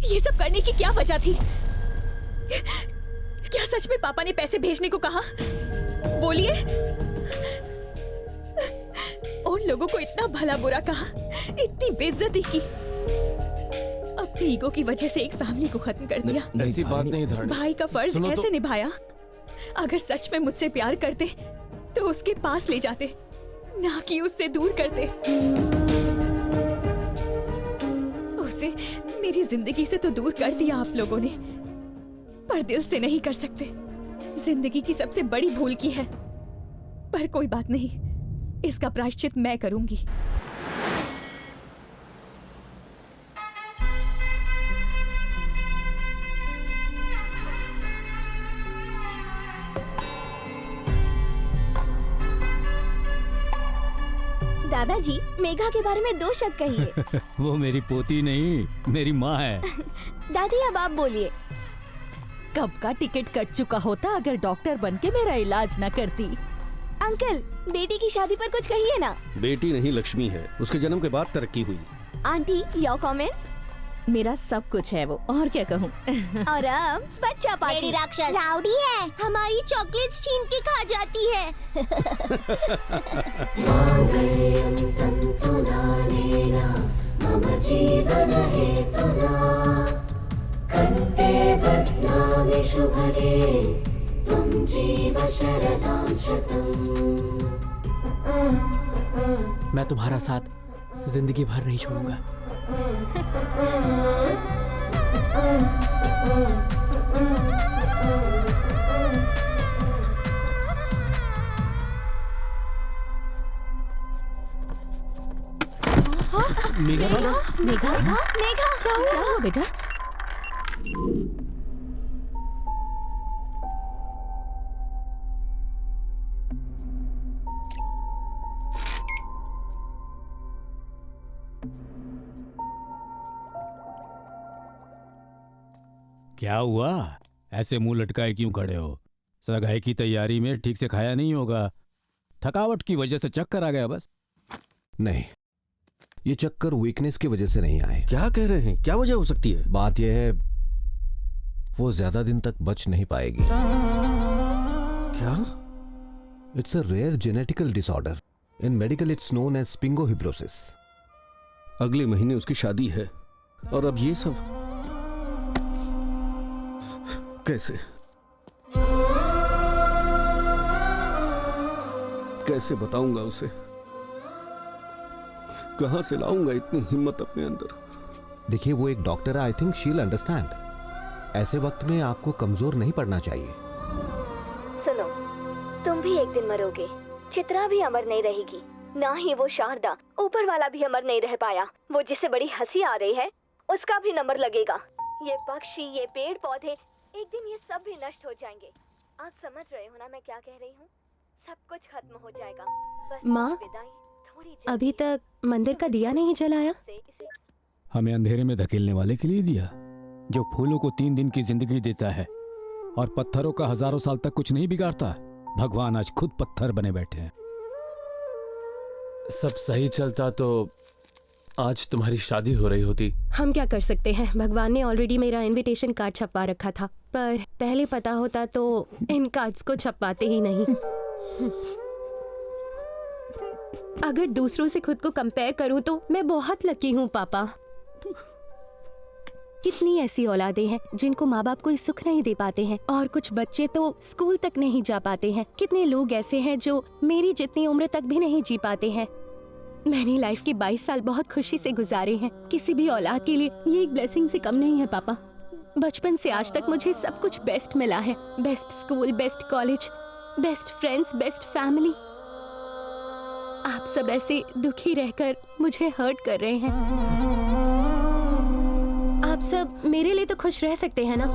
ये सब करने की क्या वजह थी? क्या सच में पापा ने पैसे भेजने को कहा? बोलिए। उन लोगों को इतना भला बुरा कहा, इतनी बेइज्जती की, अपनी ईगो की वजह से एक फैमिली को खत्म कर दिया। ऐसी बात नहीं धारणी। भाई का फर्ज ऐसे निभाया। अगर सच में मुझसे प्यार करते तो उसके पास ले जाते, ना कि उससे दूर करते। उसे मेरी जिंदगी से तो दूर कर दिया आप लोगों ने, पर दिल से नहीं कर सकते। जिंदगी की सबसे बड़ी भूल की है, पर कोई बात नहीं, इसका प्रायश्चित मैं करूंगी। दादाजी, मेघा के बारे में 2 शब्द कहिए। वो मेरी पोती नहीं, मेरी माँ है। दादी, अब आप बोलिए। कब का टिकट कट चुका होता अगर डॉक्टर बनके मेरा इलाज न करती। अंकल, बेटी की शादी पर कुछ कहिए ना। बेटी नहीं, लक्ष्मी है। उसके जन्म के बाद तरक्की हुई। Aunty, your comments? मेरा सब कुछ है वो, और क्या कहूँ। और अब बच्चा पार्टी। राक्षस राउडी है, हमारी चॉकलेट्स छीन के खा जाती है। मम जीवन हेतुना कंठे बध्नामि शुभगे त्वं जीव शरदां शतम्। मैं तुम्हारा साथ जिंदगी भर नहीं छोड़ूंगा। मेघा, मेघा, मेघा, क्या हुआ बेटा? क्या हुआ? ऐसे मुंह लटकाए क्यों खड़े हो? सगाई की तैयारी में ठीक से खाया नहीं होगा, थकावट की वजह से चक्कर आ गया बस। नहीं, ये चक्कर वीकनेस की वजह से नहीं आए। क्या कह रहे हैं? क्या वजह हो सकती है? बात यह है, वो ज्यादा दिन तक बच नहीं पाएगी। क्या? It's a rare genetical disorder. In medical it's known as spingohibrosis. अगले महीने उसकी शादी है और अब ये सब कैसे? कैसे बताऊंगा उसे? कहां से लाऊंगा इतनी हिम्मत अपने अंदर? देखिए, वो एक डॉक्टर है, I think she will understand. ऐसे वक्त में आपको कमजोर नहीं पड़ना चाहिए। सुनो, तुम भी एक दिन मरोगे, चित्रा भी अमर नहीं रहेगी, ना ही वो शारदा। ऊपर वाला भी अमर नहीं रह पाया। वो जिसे बड़ी हंसी आ रही है, उसका भी नंबर लगेगा। ये पक्षी, ये पेड़ पौधे, एक दिन ये सब भी नष्ट हो जाएंगे। आप समझ रहे हो ना मैं क्या कह रही हूँ? सब कुछ खत्म हो जाएगा। बस माँ, विदाई थोड़ी अभी तक मंदिर का दिया नहीं जलाया। हमें अंधेरे में धकेलने वाले के लिए दिया, जो फूलों को 3 दिन की जिंदगी देता है और पत्थरों का हजारों साल तक कुछ नहीं बिगाड़ता। भगवान आज खुद पत्थर बने बैठे हैं। सब सही चलता तो आज तुम्हारी शादी हो रही होती। हम क्या कर सकते हैं, भगवान ने ऑलरेडी मेरा इनविटेशन कार्ड छपवा रखा था, पर पहले पता होता तो इन कार्ड्स को छपवाते ही नहीं। अगर दूसरों से खुद को कंपेयर करूं तो मैं बहुत लकी हूं पापा। कितनी ऐसी औलादें हैं जिनको माँ बाप कोई सुख नहीं दे पाते हैं, और कुछ बच्चे तो स्कूल तक नहीं जा पाते हैं। कितने लोग ऐसे हैं जो मेरी जितनी उम्र तक भी नहीं जी पाते हैं। मैंने लाइफ के 22 साल बहुत खुशी से गुजारे हैं। किसी भी औलाद के लिए ये एक ब्लेसिंग से कम नहीं है पापा। बचपन से आज तक मुझे सब कुछ बेस्ट मिला है। Best school, best college, best friends, best family. आप सब ऐसे दुखी रहकर मुझे हर्ट कर रहे हैं। आप सब मेरे लिए तो खुश रह सकते हैं ना?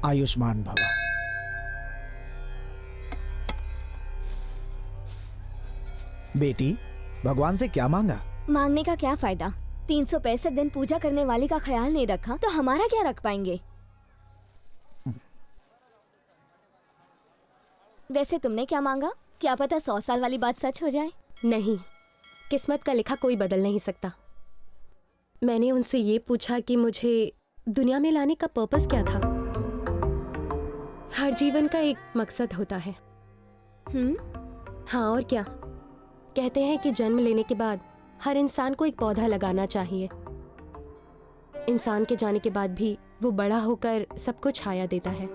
आयुष्मान भव। बेटी, भगवान से क्या मांगा? मांगने का क्या फायदा? 365 दिन पूजा करने वाले का ख्याल नहीं रखा तो हमारा क्या रख पाएंगे? वैसे तुमने क्या मांगा? क्या पता 100 साल वाली बात सच हो जाए। नहीं, किस्मत का लिखा कोई बदल नहीं सकता। मैंने उनसे ये पूछा कि मुझे दुनिया में लाने का पर्पस क्या था। हर जीवन का एक मकसद होता है। हाँ, और क्या। कहते हैं कि जन्म लेने के बाद हर इंसान को एक पौधा लगाना चाहिए। इंसान के जाने के बाद भी वो बड़ा होकर सबको छाया देता है।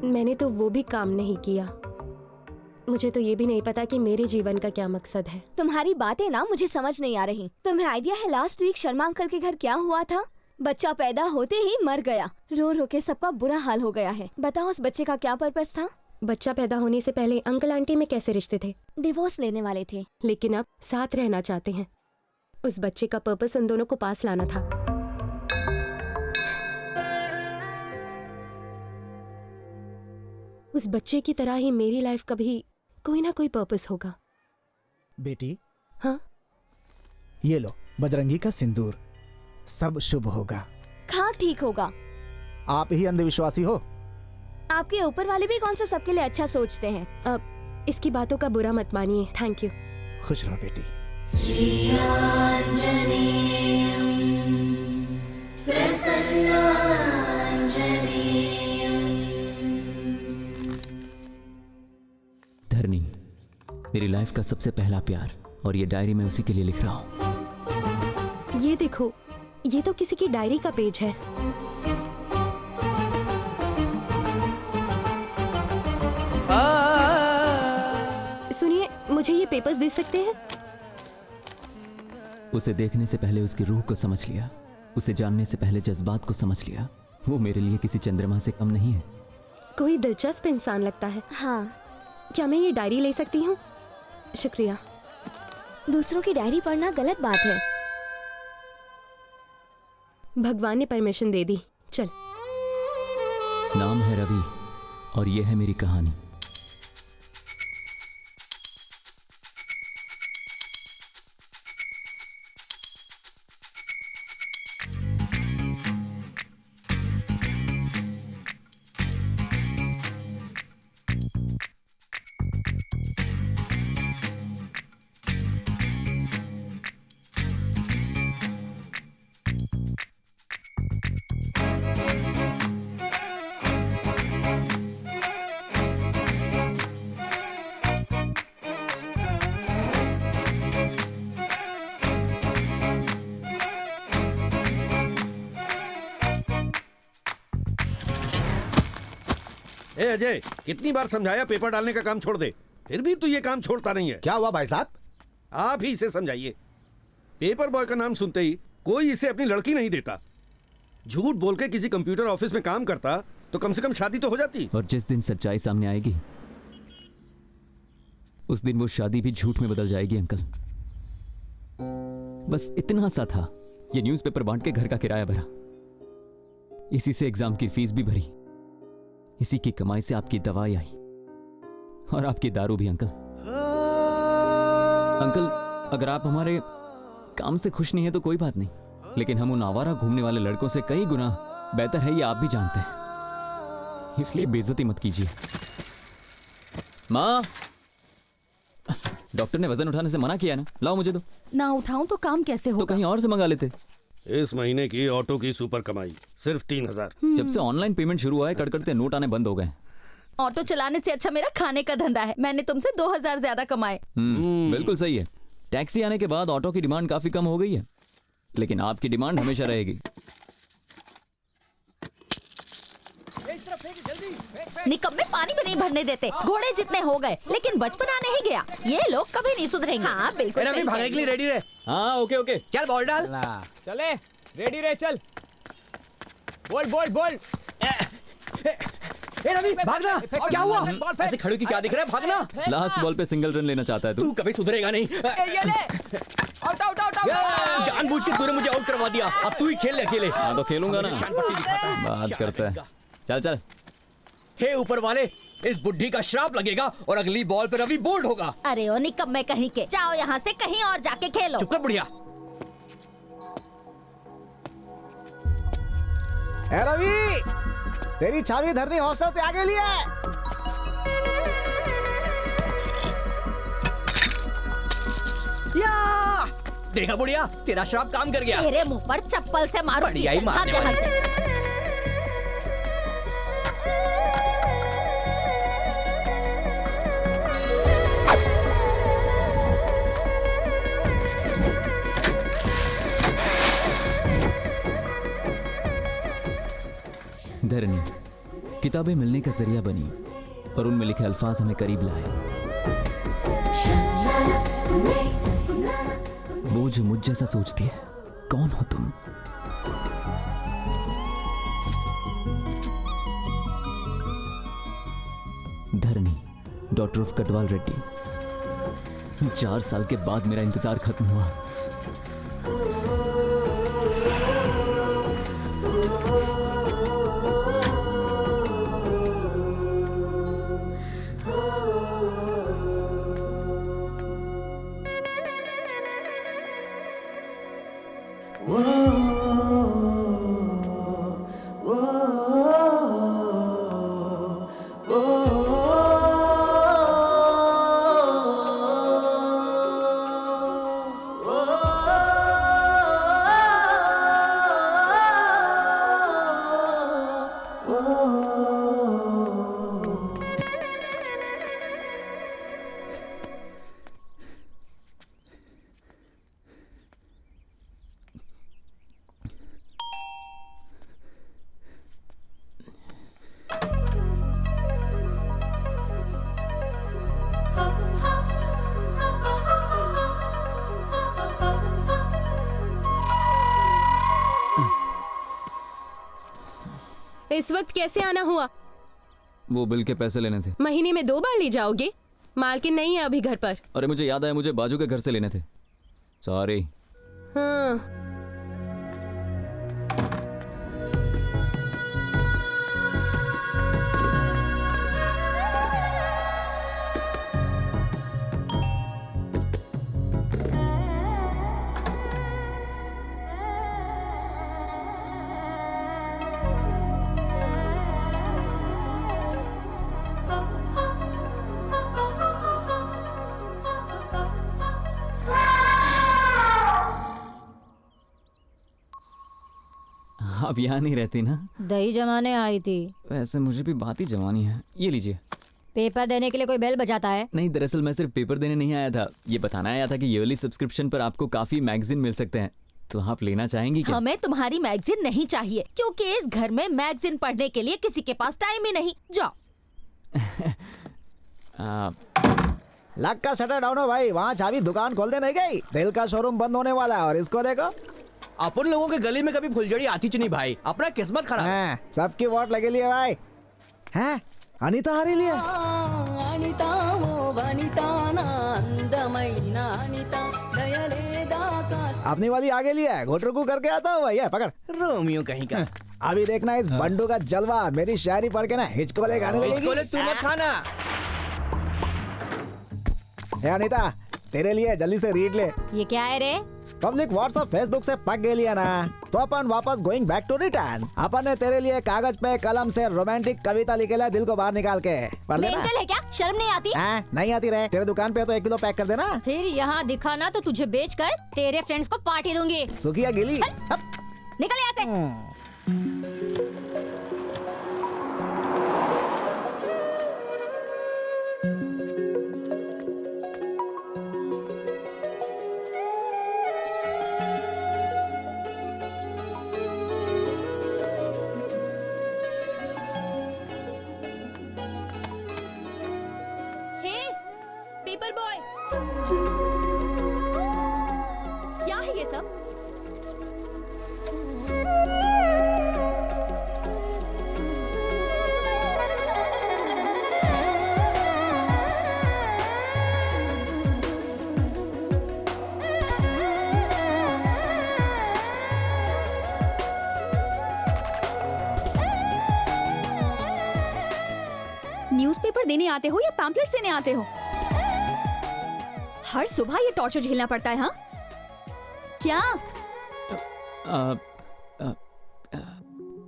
मैंने तो वो भी काम नहीं किया। मुझे तो ये भी नहीं पता कि मेरे जीवन का क्या मकसद है। तुम्हारी बातें ना मुझे समझ नहीं आ रही। तुम्हें आइडिया है लास्ट वीक शर्मा अंकल के घर क्या हुआ था? बच्चा पैदा होते ही मर गया। रो रो के सबका बुरा हाल हो गया है। बताओ उस बच्चे का क्या पर्पस था? बच्चा पैदा होने से पहले अंकल आंटी में कैसे रिश्ते थे? डिवोर्स लेने वाले थे, लेकिन अब साथ रहना चाहते हैं। उस बच्चे का पर्पस उन दोनों को पास लाना था। उस बच्चे की तरह ही मेरी लाइफ का भी कोई ना कोई पर्पस होगा। बेटी, हाँ? ये लो बजरंगी का सिंदूर, सब शुभ होगा। हाँ ठीक होगा। आप ही अंधविश्वासी हो। आपके ऊपर वाले भी कौन सा सबके लिए अच्छा सोचते हैं। अब इसकी बातों का बुरा मत मानिए। Thank you. खुश रहो बेटी। धरनी, मेरी लाइफ का सबसे पहला प्यार, और ये डायरी मैं उसी के लिए लिख रहा हूँ। ये देखो, ये तो किसी की डायरी का पेज है। सुनिए, मुझे ये पेपर्स दे सकते हैं? उसे देखने से पहले उसकी रूह को समझ लिया, उसे जानने से पहले जज्बात को समझ लिया। वो मेरे लिए किसी चंद्रमा से कम नहीं है। कोई दिलचस्प इंसान लगता है। हाँ। क्या मैं ये डायरी ले सकती हूँ? शुक्रिया। दूसरों की डायरी पढ़ना गलत बात है। भगवान ने परमिशन दे दी। चल। नाम है रवि और ये है मेरी कहानी। ए अजय, कितनी बार समझाया पेपर डालने का काम छोड़ दे, फिर भी तू ये काम छोड़ता नहीं है। क्या हुआ भाई साहब? आप ही इसे समझाइए। पेपर बॉय का नाम सुनते ही कोई इसे अपनी लड़की नहीं देता। झूठ बोल के किसी कंप्यूटर ऑफिस में काम करता तो कम से कम शादी तो हो जाती। और जिस दिन सच्चाई सामने आएगी उस दिन वो शादी भी झूठ में बदल जाएगी अंकल। बस इतना सा था, ये न्यूज़पेपर बांट के घर का किराया भरा, इसी से एग्जाम की फीस भी भरी, इसी की कमाई से आपकी दवाई आई और आपकी दारू भी। अंकल अंकल, अगर आप हमारे काम से खुश नहीं है तो कोई बात नहीं, लेकिन हम उन आवारा घूमने वाले लड़कों से कई गुना बेहतर है, ये आप भी जानते हैं, इसलिए बेइज्जती मत कीजिए। माँ, डॉक्टर ने वजन उठाने से मना किया ना, लाओ मुझे दो। ना उठाऊं तो काम कैसे होगा? तो कहीं और से मंगा लेते। इस महीने की ऑटो की सुपर कमाई सिर्फ 3000। जब से ऑनलाइन पेमेंट शुरू हुआ है कड़कड़ते नोट आने बंद हो गए। ऑटो चलाने से अच्छा मेरा खाने का धंधा है। मैंने तुमसे 2000 ज्यादा कमाए। बिल्कुल सही है। टैक्सी आने के बाद ऑटो की डिमांड काफी कम हो गई है, लेकिन आपकी डिमांड हमेशा रहेगी। निकम में पानी भी नहीं भरने देते, घोड़े जितने हो गए, लेकिन बचपना नहीं गया। ये लोग कभी नहीं सुधरेंगे। हाँ बिल्कुल। रवि, भागने के लिए रेडी रहे। हाँ ओके ओके, चल बॉल डाल। चले, रेडी रहे, चल। बोल बोल बोल। ए रवि, भागना। क्या हुआ? ऐसे खड़े की क्या दिख रहा है? भागना। लास्ट बॉल पे सिंगल रन लेना चाहता है तू कभी सुधरेगा नहीं। ये ले, आउट आउट आउट आउट। जानबूझ के तूने मुझे आउट करवा दिया, अब तू ही खेल ले अकेले। हाँ तो खेलूंगा ना, बात करता है। चल चल। हे ऊपर वाले, इस बुढ़ी का श्राप लगेगा और अगली बॉल पे रवि बोल्ड होगा। अरे ओ निकम में कहीं के, जाओ यहाँ से कहीं और जाके खेलो। चुप कर बुढ़िया। ए रवि, तेरी चाबी धरनी हॉस्टल से आगे लिए। या देखा बुढ़िया, तेरा श्राप काम कर गया। तेरे मुंह पर चप्पल से मारो। बढ़िया ही मारने वाली। धरनी किताबें मिलने का जरिया बनी और उनमें लिखे अल्फाज हमें करीब लाए। वो जो मुझ जैसा सोचती है, कौन हो तुम? धरनी, डॉटर ऑफ कटवाल रेड्डी। 4 साल के बाद मेरा इंतजार खत्म हुआ। इस वक्त कैसे आना हुआ? वो बिल के पैसे लेने थे। महीने में 2 बार ले जाओगे? मालकिन नहीं है अभी घर पर। अरे मुझे याद आया, मुझे बाजू के घर से लेने थे। सॉरी। हाँ। आप यहाँ नहीं रहती ना? दही जमाने आई थी। वैसे मुझे भी बात ही जमानी है। ये लीजिए। पेपर देने के लिए कोई बेल बजाता है? नहीं, दरअसल मैं सिर्फ पेपर देने नहीं आया था, ये बताना आया था कि ईयरली सब्सक्रिप्शन पर आपको काफी मैगजीन मिल सकते हैं, तो आप लेना चाहेंगी क्या? हमें तुम्हारी मैगजीन नहीं चाहिए, क्योंकि इस घर में मैगजीन पढ़ने के लिए किसी के पास टाइम ही नहीं। जाओ। लक का शटर डाउन हो भाई, वहाँ चाबी दुकान खोल दे नहीं गई। दिल का शोरूम बंद होने वाला है और इसको देखो। अपन लोगों के गली में कभी फुलझड़ी आती नहीं भाई, अपना किस्मत खराब। हाँ, सबकी वोट लगे लिए भाई। हैं? अनीता हारी लिए। अपनी वाली आगे लिया, घोटरुकू करके आता हूँ भैया, पकड़। रोमियो कहीं का। अभी देखना इस बंडू का जलवा, मेरी शायरी पढ़ के ना हिचकोले खाने लगेगी। हिचकोले तू मत खाना। अनीता, तेरे लिए जल्दी से रीड ले। ये क्या है रे? पब्लिक व्हाट्सएप फेसबुक से पक गई लिया ना, तो अपन वापस गोइंग बैक टू रिटर्न। अपन ने तेरे लिए कागज पे कलम से रोमांटिक कविता लिखे ला, दिल को बाहर निकाल के पढ़ लेना। मेंटल है क्या? शर्म नहीं आती? नहीं आती रे, तेरे दुकान पे तो 1 किलो पैक कर देना। फिर यहाँ दिखाना तो तुझे बेचकर तेरे फ्रेंड्स को पार्टी दूंगी। सुखिया गिली। निकल यहाँ से। पेपर बॉय, क्या है ये सब? न्यूज़पेपर देने आते हो या पैम्पलेट्स देने आते हो? हर सुबह ये टॉर्चर झेलना पड़ता है, हाँ? क्या?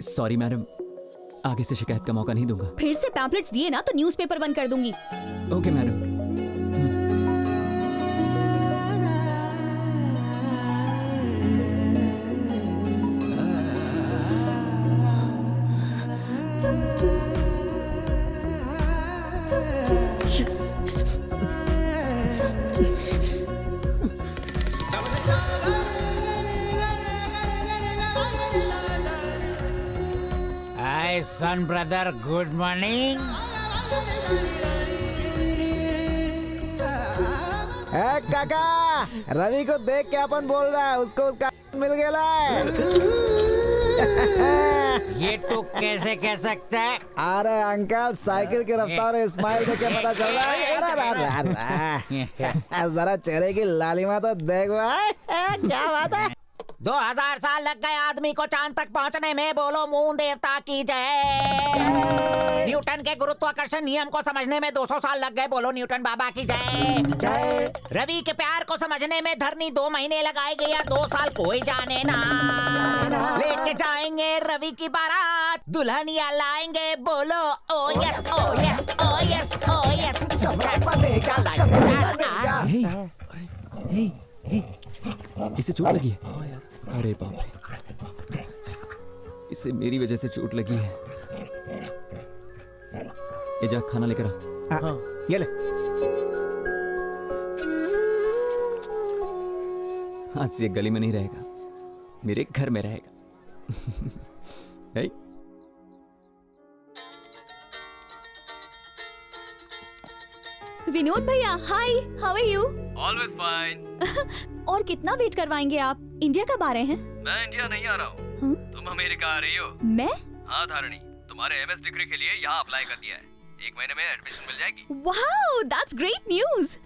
सॉरी मैडम, आगे से शिकायत का मौका नहीं दूंगा। फिर से पैम्पलेट्स दिए ना तो न्यूज़पेपर बंद कर दूंगी। Okay madam. Hi son brother, good morning. काका, रवि को देख के अपन बोल रहा है उसको उसका मिल गया है। ये तू कैसे कह सकता है? अरे अंकल, साइकिल की रफ्तार और स्माइल देख के पता चल रहा है। जरा चेहरे की लालिमा तो देखो। क्या बात है? 2000 साल लग गए आदमी को चांद तक पहुंचने में, बोलो मून देवता की जय। न्यूटन के गुरुत्वाकर्षण नियम को समझने में 200 साल लग गए, बोलो न्यूटन बाबा की जय। रवि के प्यार को समझने में धरनी 2 महीने लगाएगी या 2 साल, कोई जाने ना। लेके जाएंगे रवि की बारात, दुल्हनिया लाएंगे, बोलो ओ यस ओ यस ओ यस ओ यस। इसे चोट लगी है। अरे बाप रे, इसे मेरी वजह से चोट लगी है। ये जा, खाना लेकर आ। ये ले। आज से ये गली में नहीं रहेगा, मेरे घर में रहेगा। विनोद भैया, hi, how are you? Always fine. और कितना वेट करवाएंगे आप? इंडिया कब आ रहे हैं? मैं इंडिया नहीं आ रहा हूँ। तुम अमेरिका आ रही हो। मैं? हाँ धारणी, तुम्हारे एमएस डिग्री के लिए यहाँ अप्लाई कर दिया है। 1 महीने में एडमिशन मिल जाएगी। Wow, that's great news.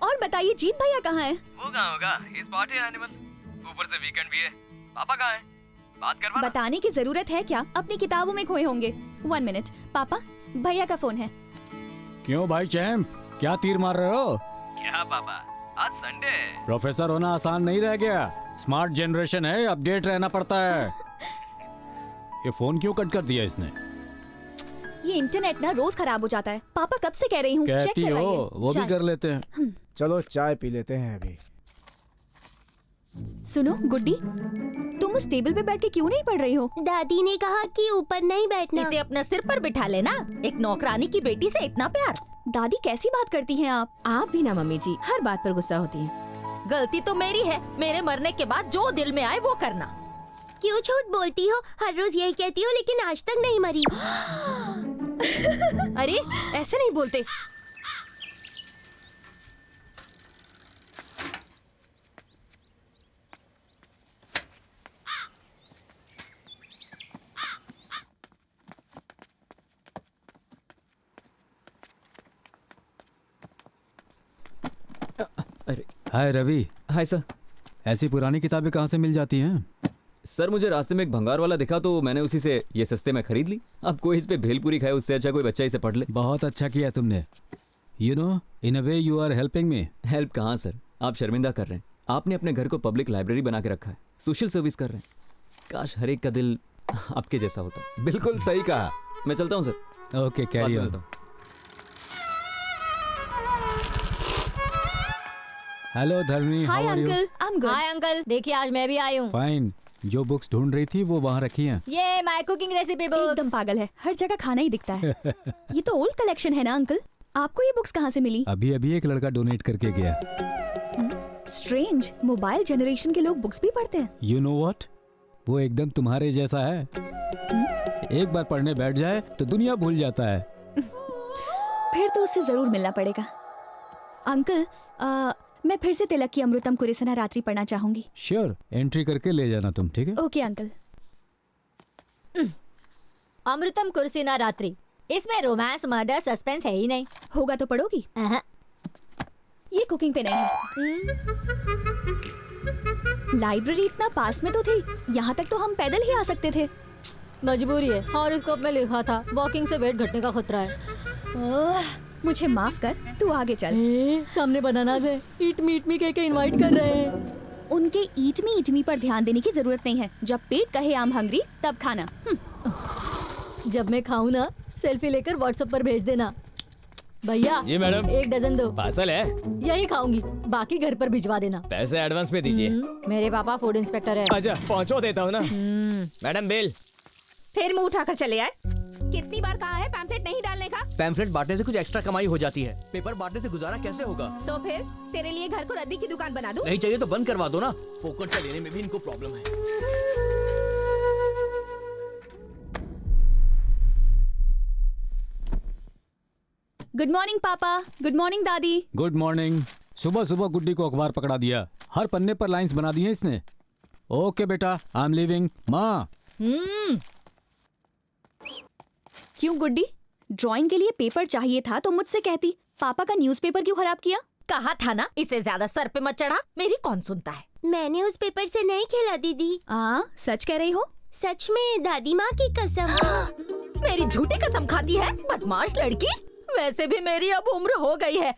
और बताइए, जीत भैया कहाँ हैं? वो कहाँ होगा, इस पार्टी एनिमल। ऊपर से वीकेंड भी है। पापा कहाँ हैं? बात करवा। बताने की जरूरत है क्या? अपनी किताबों में खोए होंगे। 1 मिनट, पापा, भैया का फोन है। क्यों भाई चैंप, क्या तीर मार रहे हो? क्या पापा, आज संडे है। प्रोफेसर होना आसान नहीं रह गया। स्मार्ट जनरेशन है, अपडेट रहना पड़ता है। ये फोन क्यों कट कर दिया इसने? ये इंटरनेट ना रोज खराब हो जाता है। पापा कब से कह रही हूँ, चेक कहती करवाइए। हो, वो भी कर लेते हैं। चलो चाय पी लेते हैं अभी। सुनो गुड्डी, तुम उस टेबल पे बैठ के क्यों नहीं पढ़ रही हो? दादी ने कहा कि ऊपर नहीं बैठना। इसे अपने सिर पर बिठा लेना। एक नौकरानी की बेटी से इतना प्यार। दादी कैसी बात करती हैं आप? आप भी ना मम्मी जी, हर बात पर गुस्सा होती हैं। गलती तो मेरी है। मेरे मरने के बाद जो दिल में आए वो करना। क्यों झूठ बोलती हो? हर रोज यही कहती हो, लेकिन आज तक नहीं मरी। अरे ऐसे नहीं बोलते। अरे हाय रवि। Hi sir. ऐसी पुरानी किताबें कहाँ से मिल जाती हैं? सर, मुझे रास्ते में एक भंगार वाला दिखा तो मैंने उसी से ये सस्ते में खरीद ली। अब कोई इस पे भेलपूरी खाए, उससे अच्छा कोई बच्चा इसे पढ़ ले। बहुत अच्छा किया तुमने। You know, in a way you are helping me. Help कहाँ सर, आप शर्मिंदा कर रहे हैं। आपने अपने घर को पब्लिक लाइब्रेरी बना के रखा है, सोशल सर्विस कर रहे हैं। काश हर एक का दिल आपके जैसा होता। बिल्कुल सही कहा। मैं चलता हूँ sir. Okay, carry on. Hello Dharmi, hi uncle, I am good. Hi uncle, देखिए आज मैं भी आई हूँ। फाइन। जो बुक्स ढूंढ रही थी वो वहाँ रखी हैं। ये माय कुकिंग रेसिपी बुक्स। एकदम पागल है, हर जगह खाना ही दिखता है। ये तो ओल्ड कलेक्शन है ना अंकल? आपको ये बुक्स कहाँ से मिली? अभी अभी एक लड़का डोनेट करके गया। स्ट्रेंज, मोबाइल जनरेशन के लोग बुक्स भी पढ़ते हैं। यू नो व्हाट, वो एकदम तुम्हारे जैसा है। एक बार पढ़ने बैठ जाए तो दुनिया भूल जाता है। फिर तो उससे जरूर मिलना पड़ेगा। अंकल, मैं फिर से तिलक की अमृतम कुरेसना रात्रि पढ़ना चाहूंगी। श्योर, एंट्री करके ले जाना तुम, ठीक है? Okay uncle. अमृतम कुरसिना रात्रि, इसमें रोमांस, मर्डर, सस्पेंस है ही नहीं। होगा तो पढ़ोगी? ये कुकिंग पे नहीं है। लाइब्रेरी इतना पास में तो थी, यहाँ तक तो हम पैदल ही आ सकते थे। मजबूरी है, हॉरोस्कोप में लिखा था वॉकिंग से वेट घटने का खतरा है। मुझे माफ कर, तू आगे चल। सामने बनानास है, ईट मीट मी कह के इनवाइट कर रहे हैं। उनके ईटमी पर ध्यान देने की जरूरत नहीं है। जब पेट कहे आम हंग्री तब खाना। जब मैं खाऊं ना सेल्फी लेकर व्हाट्सएप पर भेज देना। भैया जी मैडम। 1 डजन दो। पार्सल है? यही खाऊंगी, बाकी घर पर भिजवा देना। पैसे एडवांस में दीजिए। मेरे पापा फूड इंस्पेक्टर है। अच्छा पहुंचो देता हूँ ना। Madam bill. फिर मुंह उठाकर चले आए। कितनी बार कहा है पैम्फलेट नहीं डालने का? पैम्फलेट बांटने से कुछ एक्स्ट्रा कमाई हो जाती है, पेपर बांटने से गुजारा कैसे होगा? तो फिर तेरे लिए घर को रद्दी की दुकान बना दूं? नहीं चाहिए तो बंद करवा दो ना, फोकट का लेने में भी इनको प्रॉब्लम है। गुड मॉर्निंग पापा। गुड मॉर्निंग दादी। Good morning. सुबह सुबह गुड्डी को अखबार पकड़ा दिया, हर पन्ने पर लाइंस बना दी हैं इसने। ओके बेटा, आई एम लीविंग। माँ। क्यों गुड्डी, ड्राइंग के लिए पेपर चाहिए था तो मुझसे कहती। पापा का न्यूज़पेपर क्यों खराब किया? कहा था ना इसे ज्यादा सर पे मत चढ़ा, मेरी कौन सुनता है। मैंने उस पेपर से नहीं खेला दीदी। सच कह रही हो? सच में दादी माँ की कसम। मेरी झूठी कसम खाती है, बदमाश लड़की। वैसे भी मेरी अब उम्र हो गई है,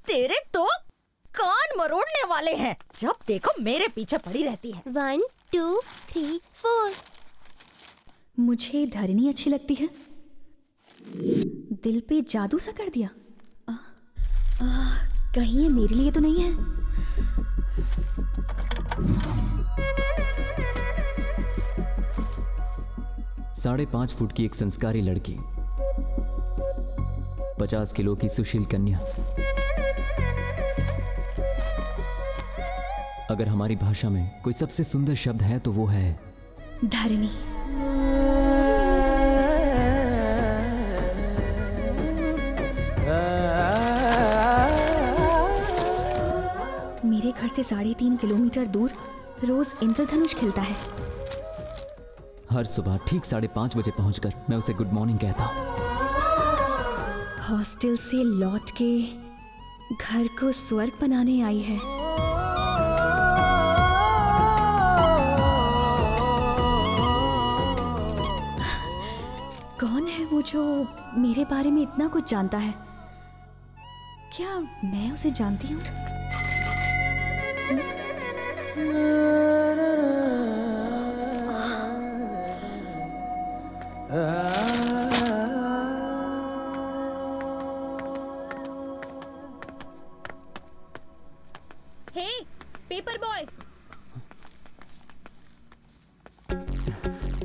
तेरे तो कान मरोड़ने वाले हैं। जब देखो मेरे पीछे पड़ी रहती है। 1 2 3 4। मुझे धरनी अच्छी लगती है। दिल पे जादू सा कर दिया। कहीं ये मेरे लिए तो नहीं है? साढ़े 5 फुट की एक संस्कारी लड़की, 50 किलो की सुशील कन्या। अगर हमारी भाषा में कोई सबसे सुंदर शब्द है तो वो है धरनी। मेरे घर से 3.5 किलोमीटर दूर रोज इंद्रधनुष खिलता है। हर सुबह ठीक 5:30 बजे पहुंचकर मैं उसे गुड मॉर्निंग कहता हूं। हॉस्टल से लौट के घर को स्वर्ग बनाने आई है। कौन है वो जो मेरे बारे में इतना कुछ जानता है? क्या मैं उसे जानती हूँ? हे, पेपर बॉय।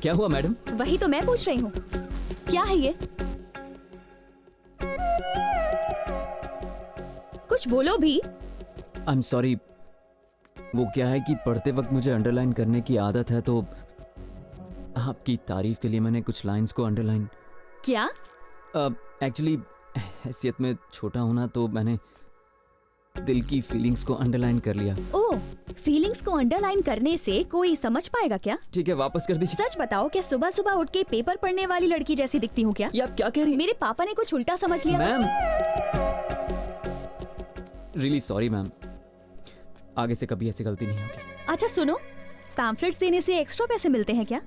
क्या हुआ मैडम? वही तो मैं पूछ रही हूँ, क्या है ये? कुछ बोलो भी। आई एम सॉरी, वो क्या है कि पढ़ते वक्त मुझे अंडरलाइन करने की आदत है, तो आपकी तारीफ के लिए मैंने कुछ लाइंस को अंडरलाइन। क्या? एक्चुअली हैसियत में छोटा हूं ना, तो मैंने दिल की फीलिंग्स को अंडरलाइन कर लिया। ओह, फीलिंग्स को अंडरलाइन करने से कोई समझ पाएगा क्या? ठीक है, वापस कर दीजिए। सच बताओ, क्या सुबह सुबह उठ के पेपर पढ़ने वाली लड़की जैसी दिखती हूँ क्या? ये आप क्या कह रही हैं? मेरे पापा ने कुछ उल्टा समझ लिया। मैम, रियली सॉरी मैम, आगे से कभी ऐसी गलती नहीं होगी। अच्छा सुनो, पैम्फलेट्स देने से एक्स्ट्रा पैसे मिलते हैं क्या?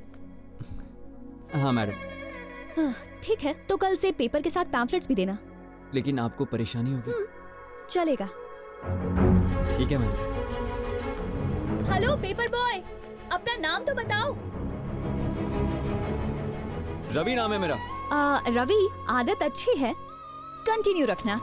हाँ मैडम। ठीक है, तो कल से पेपर के साथ पैम्फलेट्स भी देना। लेकिन आपको परेशानी होगी। चलेगा। ठीक है मैम। हेलो पेपर बॉय, अपना नाम तो बताओ। रवि नाम है मेरा। रवि, आदत अच्छी है, कंटिन्यू रखना।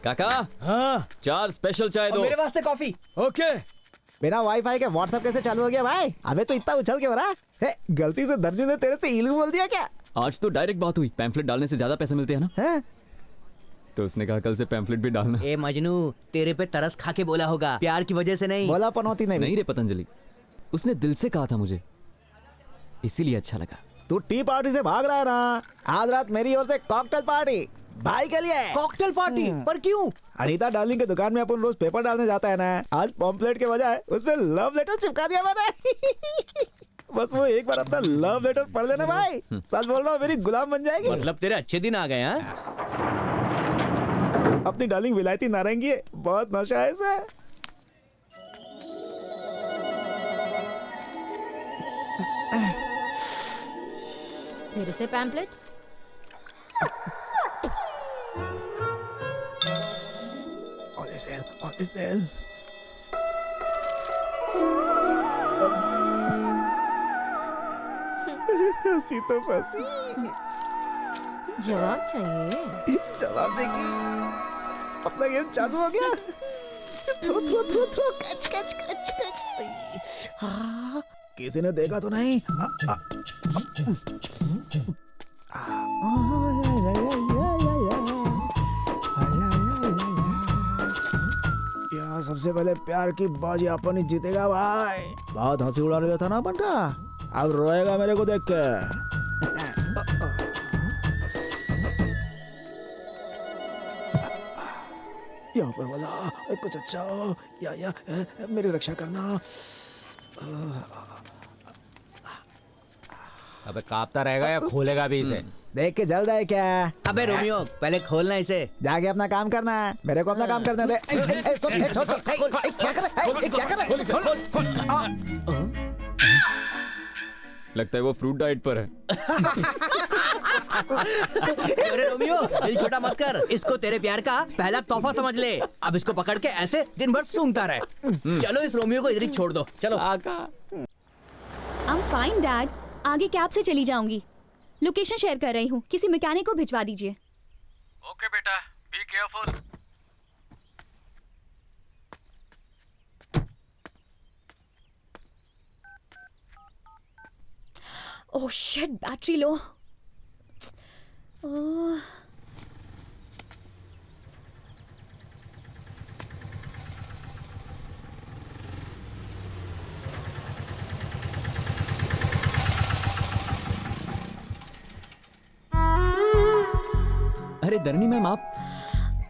काका, हाँ 4 स्पेशल चाय दो। मेरे वास्ते कॉफी। ओके। बिना वाईफाई के व्हाट्सएप कैसे चालू हो गया भाई? अबे तो इतना उछल के भरा है, गलती से दर्जी ने तेरे से इलू बोल दिया क्या? आज तो डायरेक्ट बात हुई, पैम्फलेट डालने से ज्यादा पैसे मिलते हैं ना। है? तो उसने कहा कल से पैम्फलेट भी डालना। ए मजनू, तेरे पे तरस खा के बोला होगा, प्यार की वजह से नहीं। बोला पनौती नहीं रे पतंजलि, उसने दिल से कहा था मुझे, इसीलिए अच्छा लगा। तू टी पार्टी से भाग रहा है ना? आज रात मेरी ओर से कॉकटेल पार्टी भाई के लिए। Cocktail party? पर क्यों? अनीता डार्लिंग के दुकान में अपन रोज पेपर डालने जाता है ना, आज पॉम्पलेट के बजाय उसमें लव लेटर चिपका दिया मैंने। बस वो एक बार अपना लव लेटर पढ़ लेना भाई, सच बोल रहा हूँ, मेरी गुलाम बन जाएगी। मतलब तेरे अच्छे दिन आ गए हैं? अपनी डार्लिंग विलायती नारंगी है, बहुत नशा है इसमें। फिर से पैम्पलेट। All is well. हंसी तो फंसी। जवाब चाहिए। जवाब देगी। अपना गेम चालू हो गया। Throw throw throw throw catch catch catch catch. हाँ, किसी ने देखा तो नहीं? यार सबसे पहले प्यार की बाजी अपन ही जीतेगा भाई। बहुत हंसी उड़ा रहा था ना अपन का, अब रोएगा मेरे को देख के। यहाँ पर वाला कुछ अच्छा हो या मेरी रक्षा करना। अबे कांपता रहेगा या खोलेगा भी इसे? देख के जल रहा है क्या? अबे रोमियो पहले खोलना इसे। जाके अपना काम करना है, मेरे को अपना काम करने दे। क्या कर रहा है? लगता है वो फ्रूट डाइट पर है। अरे रोमियो दिल छोटा मत कर, इसको तेरे प्यार का पहला तोहफा समझ ले। अब इसको पकड़ के ऐसे दिन भर सूंघता रहे। चलो इस रोमियो को इधर ही छोड़ दो। चलो आका। I'm fine, Dad. आगे कैब से चली जाऊंगी। लोकेशन शेयर कर रही हूँ, किसी मैकेनिक को भिजवा दीजिए। ओके बेटा, be careful. Oh shit, battery low. अरे धरणी मैम आप।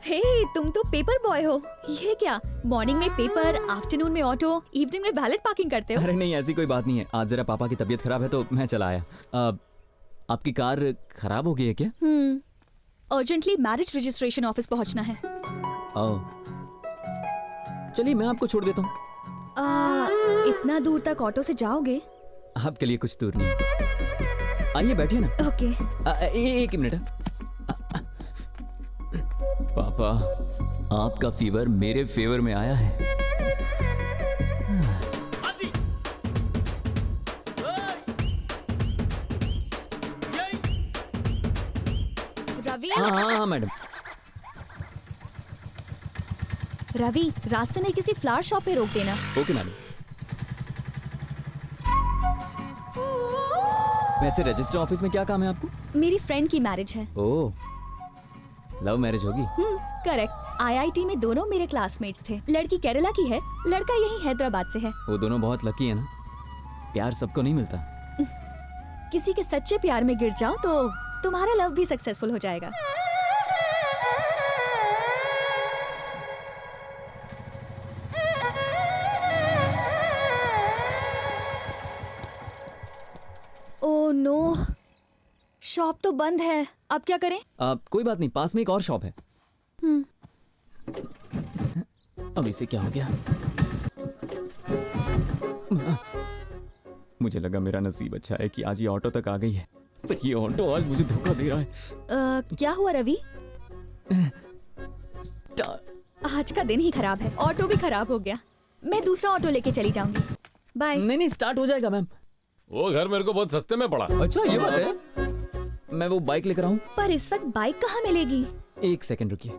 हे, तुम तो पेपर बॉय हो। ये क्या, मॉर्निंग में पेपर, आफ्टरनून में ऑटो, इवनिंग में वैलेट पार्किंग करते हो? अरे नहीं ऐसी कोई बात नहीं है, आज जरा पापा की तबीयत खराब है तो मैं चला आया। आपकी कार खराब हो गई है क्या? अर्जेंटली मैरिज रजिस्ट्रेशन ऑफिस पहुंचना है। चलिए मैं आपको छोड़ देता हूँ। इतना दूर तक ऑटो से जाओगे? आपके लिए कुछ दूर नहीं। आइए बैठिए ना। ओके। एक मिनट। पापा आपका फीवर मेरे फेवर में आया है। रवि। हाँ मैडम। रवि, रास्ते में किसी फ्लावर शॉप पे रोक देना। Okay madam. वैसे रजिस्टर ऑफिस में क्या काम है आपको? मेरी फ्रेंड की मैरिज है। ओह, लव मैरिज होगी? करेक्ट। आईआईटी में दोनों मेरे क्लासमेट्स थे। लड़की केरला की है, लड़का यही हैदराबाद से है। वो दोनों बहुत लकी है ना, प्यार सबको नहीं मिलता। किसी के सच्चे प्यार में गिर जाओ तो तुम्हारा लव भी सक्सेसफुल हो जाएगा। ओह नो, शॉप तो बंद है, अब क्या करें? कोई बात नहीं, पास में एक और शॉप है। अब इसे क्या हो गया? मुझे लगा मेरा नसीब अच्छा है कि आज ये ऑटो तक आ गई है, पर ये ऑटो आज मुझे धोखा दे रहा है। क्या हुआ रवि? आज का दिन ही खराब है, ऑटो भी खराब हो गया। मैं दूसरा ऑटो लेके चली जाऊंगी। बाय। नहीं स्टार्ट हो जाएगा मैम। वो घर मेरे को बहुत सस्ते में पड़ा। अच्छा ये बात है, मैं वो बाइक लेकर आऊं। पर इस वक्त बाइक कहाँ मिलेगी? एक सेकंड रुकिए।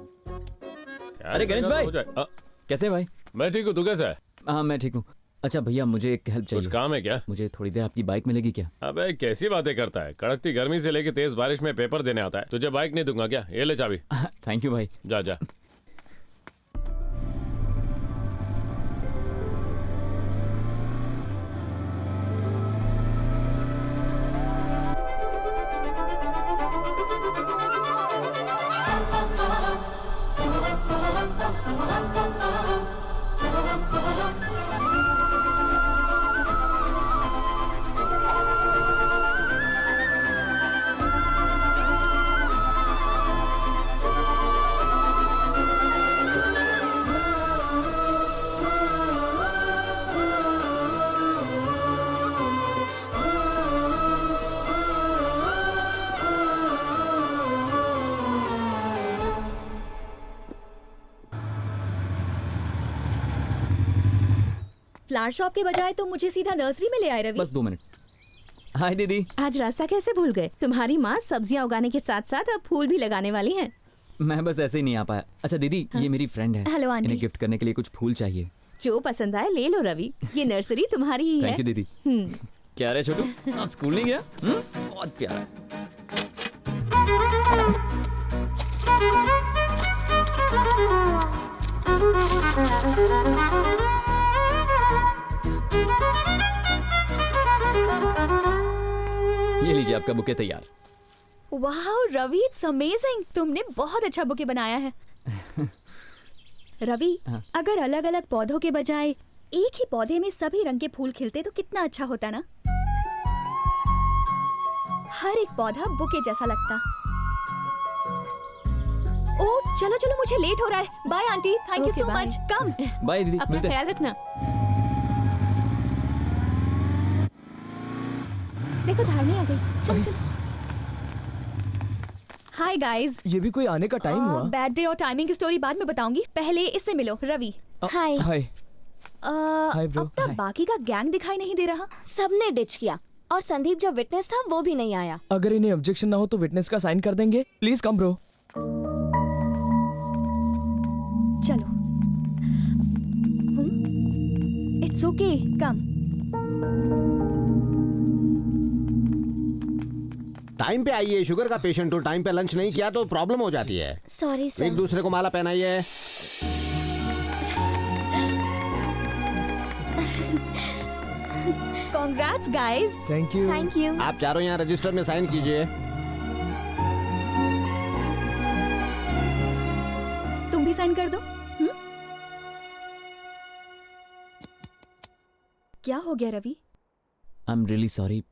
अरे गणेश भाई कैसे भाई? मैं ठीक हूँ, तू कैसा है? हाँ मैं ठीक हूँ। अच्छा भैया मुझे एक हेल्प चाहिए। कुछ काम है क्या? मुझे थोड़ी देर आपकी बाइक मिलेगी क्या? अबे कैसी बातें करता है, कड़कती गर्मी से लेके तेज बारिश में पेपर देने आता है। तुझे बाइक नहीं दूंगा क्या? ये ले चाबी। थैंक यू भाई। जा जा। फ्लावर शॉप के बजाय तो मुझे सीधा नर्सरी में ले आए रवि। बस 2 मिनट। हाय दीदी। आज रास्ता कैसे भूल गए? तुम्हारी माँ सब्जियाँ उगाने के साथ साथ अब फूल भी लगाने वाली हैं। मैं बस ऐसे ही नहीं आ पाया। अच्छा दीदी, ये मेरी फ्रेंड है। Hello aunty. इन्हें गिफ्ट करने के लिए कुछ फूल चाहिए। जो पसंद आए ले लो रवि, ये नर्सरी तुम्हारी ही है। थैंक यू दीदी। क्या रे छोटू, आज स्कूल नहीं गया? बहुत प्यारा। ये लीजिए आपका बुके तैयार। वाह रवि, इट्स अमेजिंग। तुमने बहुत अच्छा बुके बनाया है। रवि, अगर अलग अलग पौधों के बजाय एक ही पौधे में सभी रंग के फूल खिलते तो कितना अच्छा होता ना। हर एक पौधा बुके जैसा लगता। ओह चलो चलो, मुझे लेट हो रहा है। Bye aunty, thank you so much. Come. Bye दीदी, अपना मिलते हैं। ख्याल रखना। देखो धारनी आ गई। चल चल। Hi guys. ये भी कोई आने का टाइम हुआ? बैड डे और टाइमिंग की स्टोरी बाद में बताऊंगी, पहले इससे मिलो। Ravi. Hi. Hi. Hi bro. अपना बाकी का गैंग दिखाई नहीं दे रहा। सबने डिच किया और संदीप जो विटनेस था वो भी नहीं आया। अगर इन्हें ऑब्जेक्शन ना हो तो विटनेस का साइन कर देंगे। Please come bro. चलो। It's okay, come. टाइम पे आइए, शुगर का पेशेंट हो, टाइम पे लंच नहीं किया तो प्रॉब्लम हो जाती है। Sorry sir. एक दूसरे को माला पहनाइए। Congrats guys। Thank you. Thank you. आप चारों यहाँ रजिस्टर में साइन कीजिए। तुम भी साइन कर दो। क्या हो गया Ravi? I am really sorry.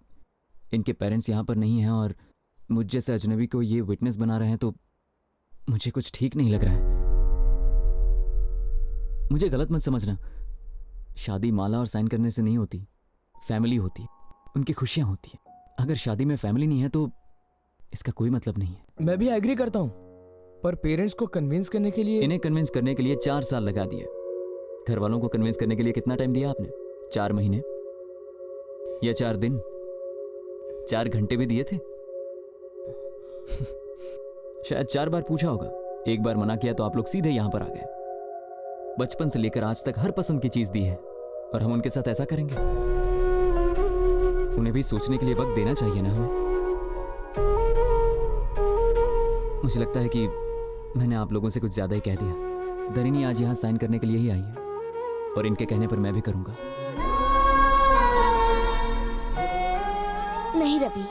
इनके पेरेंट्स यहाँ पर नहीं हैं और मुझ जैसे अजनबी को ये विटनेस बना रहे हैं तो मुझे कुछ ठीक नहीं लग रहा है। मुझे गलत मत समझना। शादी माला और साइन करने से नहीं होती, फैमिली होती है, उनकी खुशियाँ होती हैं। अगर शादी में फैमिली नहीं है तो इसका कोई मतलब नहीं है। मैं भी एग्री करता हूँ, पर पेरेंट्स को कन्विंस करने के लिए इन्हें कन्विंस करने के लिए 4 साल लगा दिए। घर वालों को कन्विंस करने के लिए कितना टाइम दिया आपने? 4 महीने या 4 दिन? 4 घंटे भी दिए थे? शायद 4 बार पूछा होगा, 1 बार मना किया तो आप लोग सीधे यहां पर आ गए। बचपन से लेकर आज तक हर पसंद की चीज दी है और हम उनके साथ ऐसा करेंगे? उन्हें भी सोचने के लिए वक्त देना चाहिए ना हमें। मुझे लगता है कि मैंने आप लोगों से कुछ ज्यादा ही कह दिया। दरिनी आज यहां साइन करने के लिए ही आई है और इनके कहने पर मैं भी करूंगा। नहीं रवि,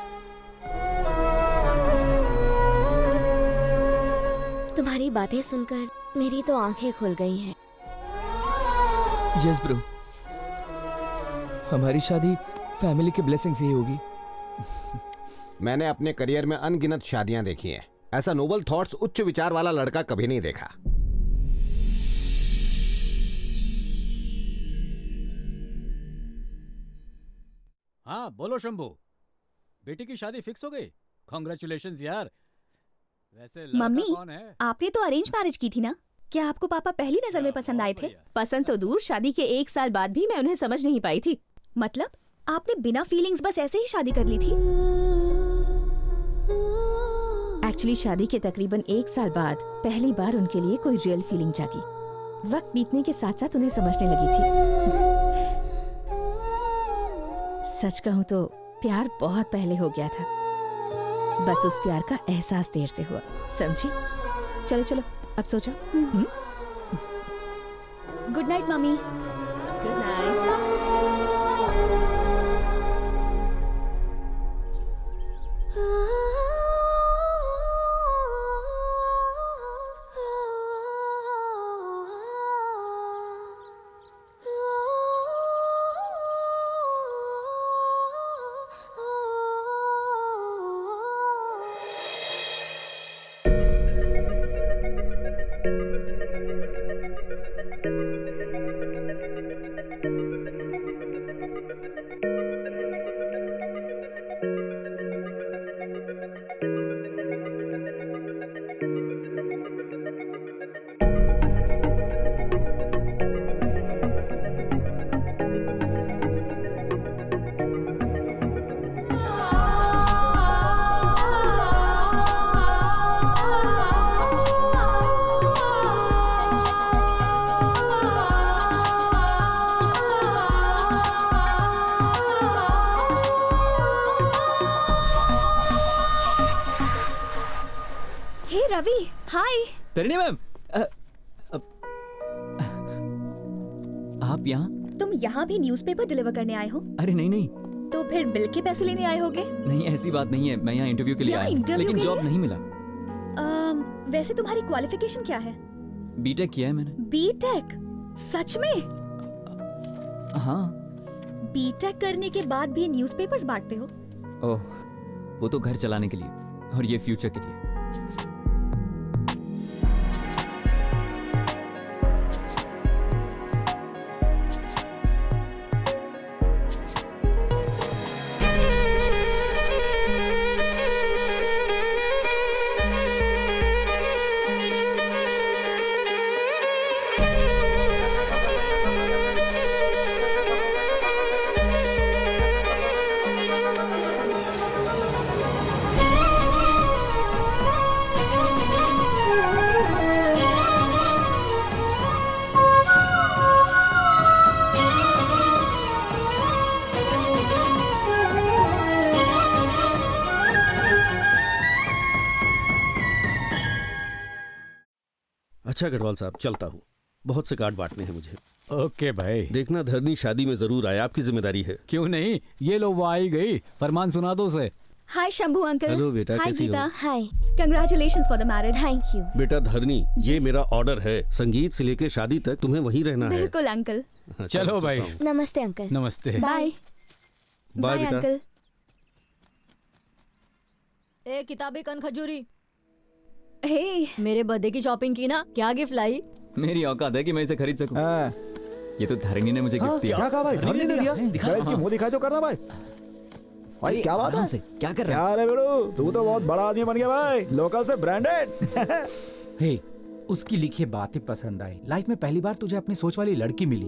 तुम्हारी बातें सुनकर मेरी तो आंखें खुल गई हैं। यस ब्रो, हमारी शादी फैमिली के ब्लेसिंग से ही होगी। मैंने अपने करियर में अनगिनत शादियां देखी हैं। ऐसा नोबल थॉट्स, उच्च विचार वाला लड़का कभी नहीं देखा। हाँ बोलो शंभू, बेटी की शादी फिक्स हो गई? कॉन्ग्रेचुलेशंस यार। वैसे लड़का मम्मी, कौन है? आपने तो अरेंज मैरिज की थी ना? क्या आपको पापा पहली नजर में पसंद आए थे? पसंद तो दूर, शादी के 1 साल बाद भी मैं उन्हें समझ नहीं पाई थी। मतलब आपने बिना फीलिंग्स बस ऐसे ही शादी कर ली थी? एक्चुअली शादी के तकरीबन 1 साल बाद पहली बार उनके लिए कोई रियल फीलिंग जागी। वक्त बीतने के साथ साथ उन्हें समझने लगी थी। सच कहूँ तो प्यार बहुत पहले हो गया था, बस उस प्यार का एहसास देर से हुआ, समझी? चलो चलो अब सो जाओ। Good night mummy. Good night. Ravi, hi. Tarini ma'am, आप यहाँ? तुम यहाँ भी न्यूज़पेपर डिलीवर करने आए हो? अरे नहीं नहीं तो फिर बिल के पैसे लेने आए होगे? नहीं, ऐसी बात नहीं है। मैं यहाँ इंटरव्यू के लिए आया हूँ, लेकिन जॉब नहीं मिला। वैसे तुम्हारी क्वालिफिकेशन क्या है? बीटेक किया है मैंने। बीटेक? सच में? हाँ। बीटेक करने के बाद भी न्यूज़पेपर्स बांटते हो? ओह, वो तो घर चलाने के लिए और ये फ्यूचर के लिए। अच्छा गढ़वाल साहब, चलता हूँ, बहुत से कार्ड बांटने हैं मुझे। ओके भाई। देखना धरनी शादी में जरूर आए, आपकी जिम्मेदारी है। क्यों नहीं, ये लो वो आई गई, फरमान सुना दो उसे। हाय शंभू अंकल। हेलो बेटा, हाय कैसी हो? Geeta. Hi, congratulations for the marriage. Thank you. बेटा धरनी, ये मेरा ऑर्डर है, संगीत से लेके शादी तक तुम्हें वहीं रहना है। बिल्कुल अंकल। चलो भाई। नमस्ते अंकल। नमस्ते। बाय। बाय बेटा। अंकल। ए किताबें कन खजूरी। हे, मेरे बर्थडे की शॉपिंग की ना, क्या गिफ्ट लाई? मेरी औकात है कि मैं इसे खरीद सकूं। ये तो धरणी ने मुझे गिफ्ट दिया। क्या कहा भाई? धरनी ने दिया? दिखा इसकी मुंह दिखाई तो करना भाई। भाई क्या बात है? क्या कर रहा है? क्या रे बेड़ू, तू तो बहुत बड़ा आदमी बन गया भाई, लोकल से ब्रांडेड। हे, उसकी लिखी बातें पसंद आई। लाइफ में पहली बार तुझे अपनी सोच वाली लड़की मिली,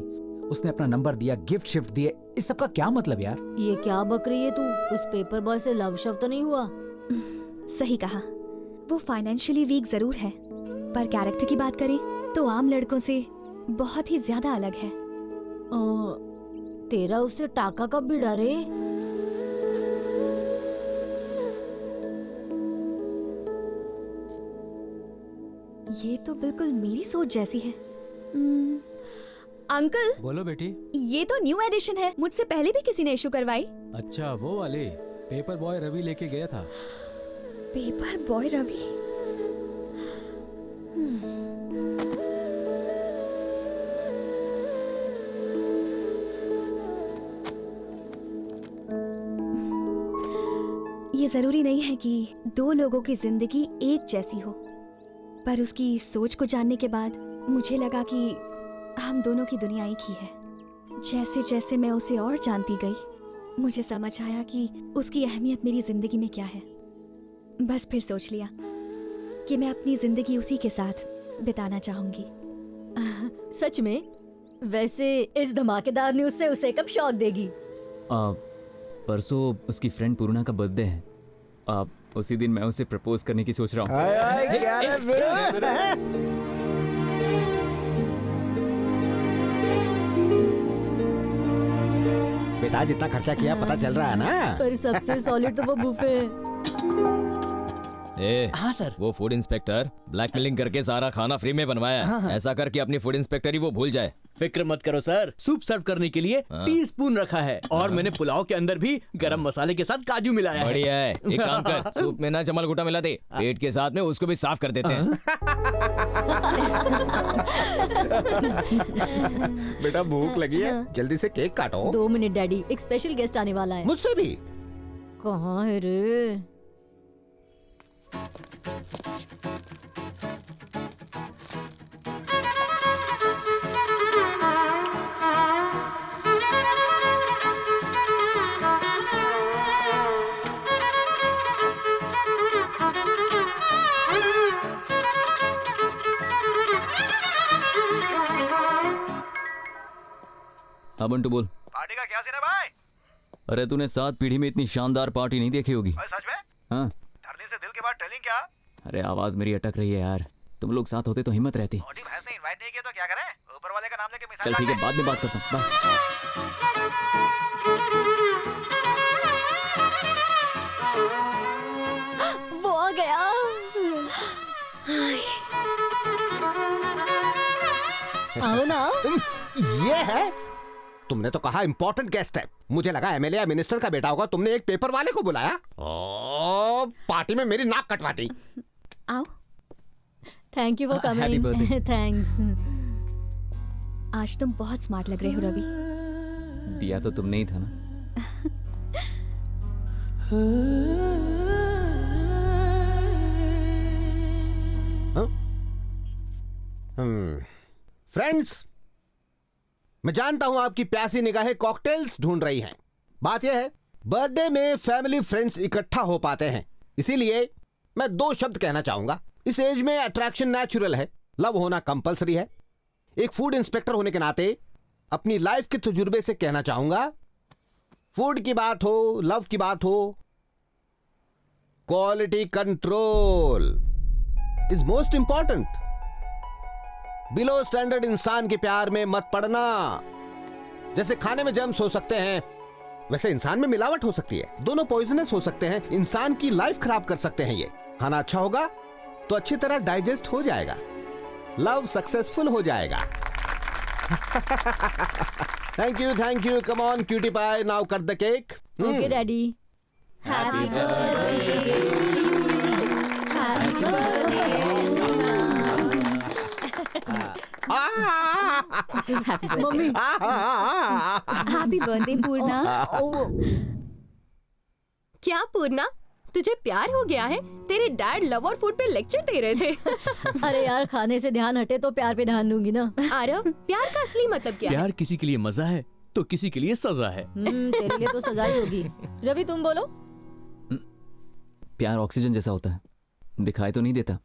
उसने अपना नंबर दिया, गिफ्ट शिफ्ट दिए, इस सब का क्या मतलब यार? ये क्या बक रही है तू? उस पेपर बॉय से लव शव तो नहीं हुआ? सही कहा, वो फाइनेंशियली वीक जरूर है, पर कैरेक्टर की बात करें तो आम लड़कों से बहुत ही ज्यादा अलग है। तेरा उससे टाका कब भिड़ा रे? ये तो बिल्कुल मेरी सोच जैसी है। अंकल। बोलो बेटी। ये तो न्यू एडिशन है, मुझसे पहले भी किसी ने इशू करवाई। अच्छा, वो वाले पेपर बॉय रवि लेके गया था। Paper boy Ravi? ये जरूरी नहीं है कि दो लोगों की जिंदगी एक जैसी हो, पर उसकी सोच को जानने के बाद मुझे लगा कि हम दोनों की दुनिया एक ही है। जैसे जैसे मैं उसे और जानती गई, मुझे समझ आया कि उसकी अहमियत मेरी जिंदगी में क्या है। बस फिर सोच लिया कि मैं अपनी जिंदगी उसी के साथ बिताना चाहूंगी। सच में? वैसे इस धमाकेदार न्यूज़ से उसे कब शॉक देगी? परसों उसकी फ्रेंड पूर्णा का बर्थडे है। उसी दिन मैं उसे प्रपोज करने की सोच रहा हूँ। बेटा जितना खर्चा किया पता चल रहा है ना? पर सबसे सॉलिड तो वो बुफे है। हाँ सर। वो फूड इंस्पेक्टर ब्लैकमेलिंग करके सारा खाना फ्री में बनवाया है। हाँ। ऐसा कर कि अपनी फूड इंस्पेक्टर ही वो भूल जाए। फिक्र मत करो सर, सूप सर्व करने के लिए टीस्पून रखा है और मैंने पुलाव के अंदर भी गरम मसाले के साथ काजू मिलाया है। बढ़िया है। एक काम कर, सूप में ना जमल घुटा मिला दे, पेट के साथ में उसको भी साफ कर देते हैं। बेटा भूख लगी है, जल्दी से केक काटो। 2 मिनट डैडी, एक स्पेशल गेस्ट आने वाला है। मुझसे भी? कहाँ है रे? हाँ बंटू बोल। पार्टी का क्या सीन है भाई? अरे तूने 7 पीढ़ी में इतनी शानदार पार्टी नहीं देखी होगी। सच में? हाँ। धरनी से दिल के बाद टेलिंग क्या? अरे आवाज मेरी अटक रही है यार, तुम लोग साथ होते तो हिम्मत रहती। छोटी भैंस ने इनवाइट नहीं किया तो क्या करें? ऊपर वाले का नाम लेके मिसाल चल ठीक है, बाद में बात करता हूँ। वो आ गया। आओ ना। ये है? तुमने तो कहा इंपॉर्टेंट गेस्ट है, मुझे लगा एमएलए या मिनिस्टर का बेटा होगा। तुमने एक पेपर वाले को बुलाया? ओ, पार्टी में मेरी नाक कटवा दी। आओ। Thank you for Happy coming. birthday. Thanks. आज तुम बहुत स्मार्ट लग रहे हो रवि। दिया तो तुमने ही था ना। फ्रेंड्स, मैं जानता हूं आपकी प्यासी निगाहें कॉकटेल्स ढूंढ रही हैं। बात यह है, बर्थडे में फैमिली फ्रेंड्स इकट्ठा हो पाते हैं, इसीलिए मैं 2 शब्द कहना चाहूंगा। इस एज में अट्रैक्शन नेचुरल है, लव होना कंपलसरी है। एक फूड इंस्पेक्टर होने के नाते अपनी लाइफ के तजुर्बे से कहना चाहूंगा, फूड की बात हो, लव की बात हो, quality control is most important. Below standard इंसान के प्यार में मत पड़ना। जैसे खाने में जर्म्स हो सकते हैं, वैसे इंसान में मिलावट हो सकती है। दोनों पॉइजनस हो सकते हैं, इंसान की लाइफ खराब कर सकते हैं। ये खाना अच्छा होगा तो अच्छी तरह डाइजेस्ट हो जाएगा, लव सक्सेसफुल हो जाएगा। Thank you, come on cutie pie, now cut the cake. Okay daddy. Happy birthday, happy birthday, mummy. Happy birthday Purna. क्या पूर्णा, तुझे प्यार हो गया है? तेरे डैड लव और फूड पे लेक्चर दे रहे थे। अरे यार, खाने से ध्यान हटे तो प्यार पे ध्यान दूंगी ना। आरव, प्यार का असली मतलब क्या है? प्यार किसी के लिए मजा है तो किसी के लिए सजा है। तेरे लिए तो सजा ही होगी। रवि तुम बोलो। प्यार ऑक्सीजन जैसा होता है, दिखाई तो नहीं देता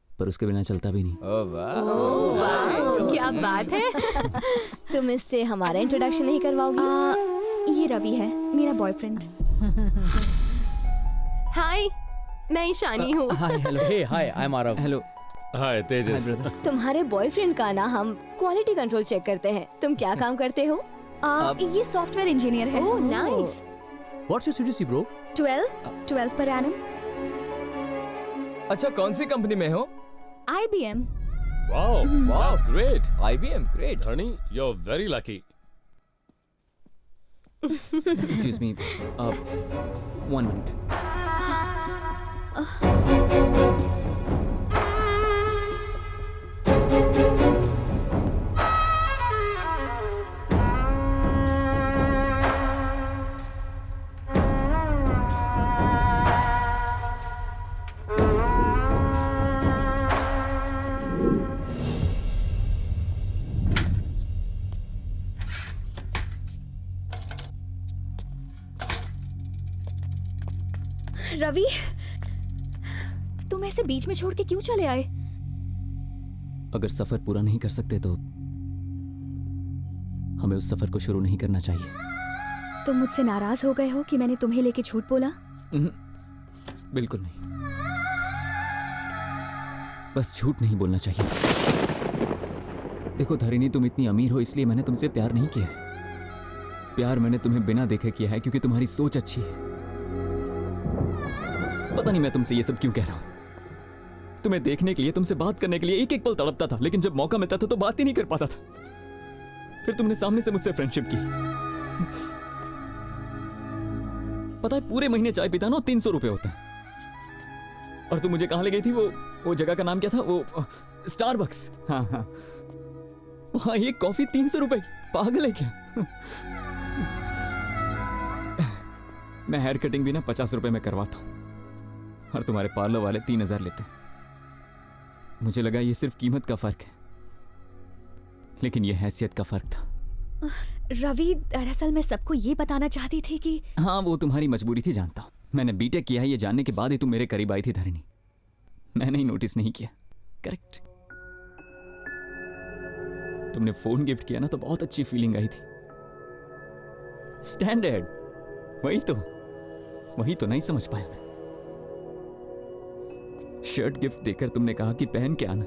पर उसके बिना चलता भी नहीं। ओह वाह, क्या बात है। तुम इससे हमारा इंट्रोडक्शन नहीं करवाओगी? ये रवि है, मेरा बॉयफ्रेंड। हाय, मैं ईशानी हूँ। Hi, hello. Hey hi, I am Aarav. Hello. Hi Tejas. तुम्हारे बॉयफ्रेंड का ना हम क्वालिटी कंट्रोल चेक करते हैं। तुम क्या काम करते हो? ये सॉफ्टवेयर इंजीनियर है। Oh nice. What's your CTC bro? 12 per annum. अच्छा, कौन सी कंपनी में हो? IBM। Wow, that's great. IBM, great. Honey, you're very lucky. Excuse me, 1 minute. Ravi, तुम ऐसे बीच में छोड़ के क्यों चले आए? अगर सफर पूरा नहीं कर सकते तो हमें उस सफर को शुरू नहीं करना चाहिए। तुम मुझसे नाराज हो गए हो कि मैंने तुम्हें लेके झूठ बोला? बिल्कुल नहीं, बस झूठ नहीं बोलना चाहिए था। देखो धारिणी, तुम इतनी अमीर हो इसलिए मैंने तुमसे प्यार नहीं किया है। प्यार मैंने तुम्हें बिना देखे किया है क्योंकि तुम्हारी सोच अच्छी है। पता नहीं मैं तुमसे ये सब क्यों कह रहा हूं। तुम्हें देखने के लिए, तुमसे बात करने के लिए एक एक पल तड़पता था, लेकिन जब मौका मिलता था तो बात ही नहीं कर पाता था। फिर तुमने सामने से मुझसे फ्रेंडशिप की। पता है, पूरे महीने चाय पीता ना 300 रुपए होता है। और तुम मुझे कहां ले गई थी? वो जगह का नाम क्या था? वो स्टारबक्स। हाँ हाँ, वहां एक कॉफी 300 रुपए की। पागल है क्या? मैं हेयर कटिंग भी ना 50 रुपए में करवाता हूं और तुम्हारे पार्लर वाले 3000 लेते हैं। मुझे लगा ये सिर्फ कीमत का फर्क है, लेकिन ये हैसियत का फर्क था। रवि, दरअसल मैं सबको ये बताना चाहती थी कि हाँ, वो तुम्हारी मजबूरी थी, जानता हूं। मैंने बीटेक किया है ये जानने के बाद ही तुम मेरे करीब आई थी धारिणी। मैंने ही नोटिस नहीं किया। करेक्ट। तुमने फोन गिफ्ट किया ना तो बहुत अच्छी फीलिंग आई थी। स्टैंडर्ड, वही तो नहीं समझ पाया मैं। शर्ट गिफ्ट देकर तुमने कहा कि पहन के आना,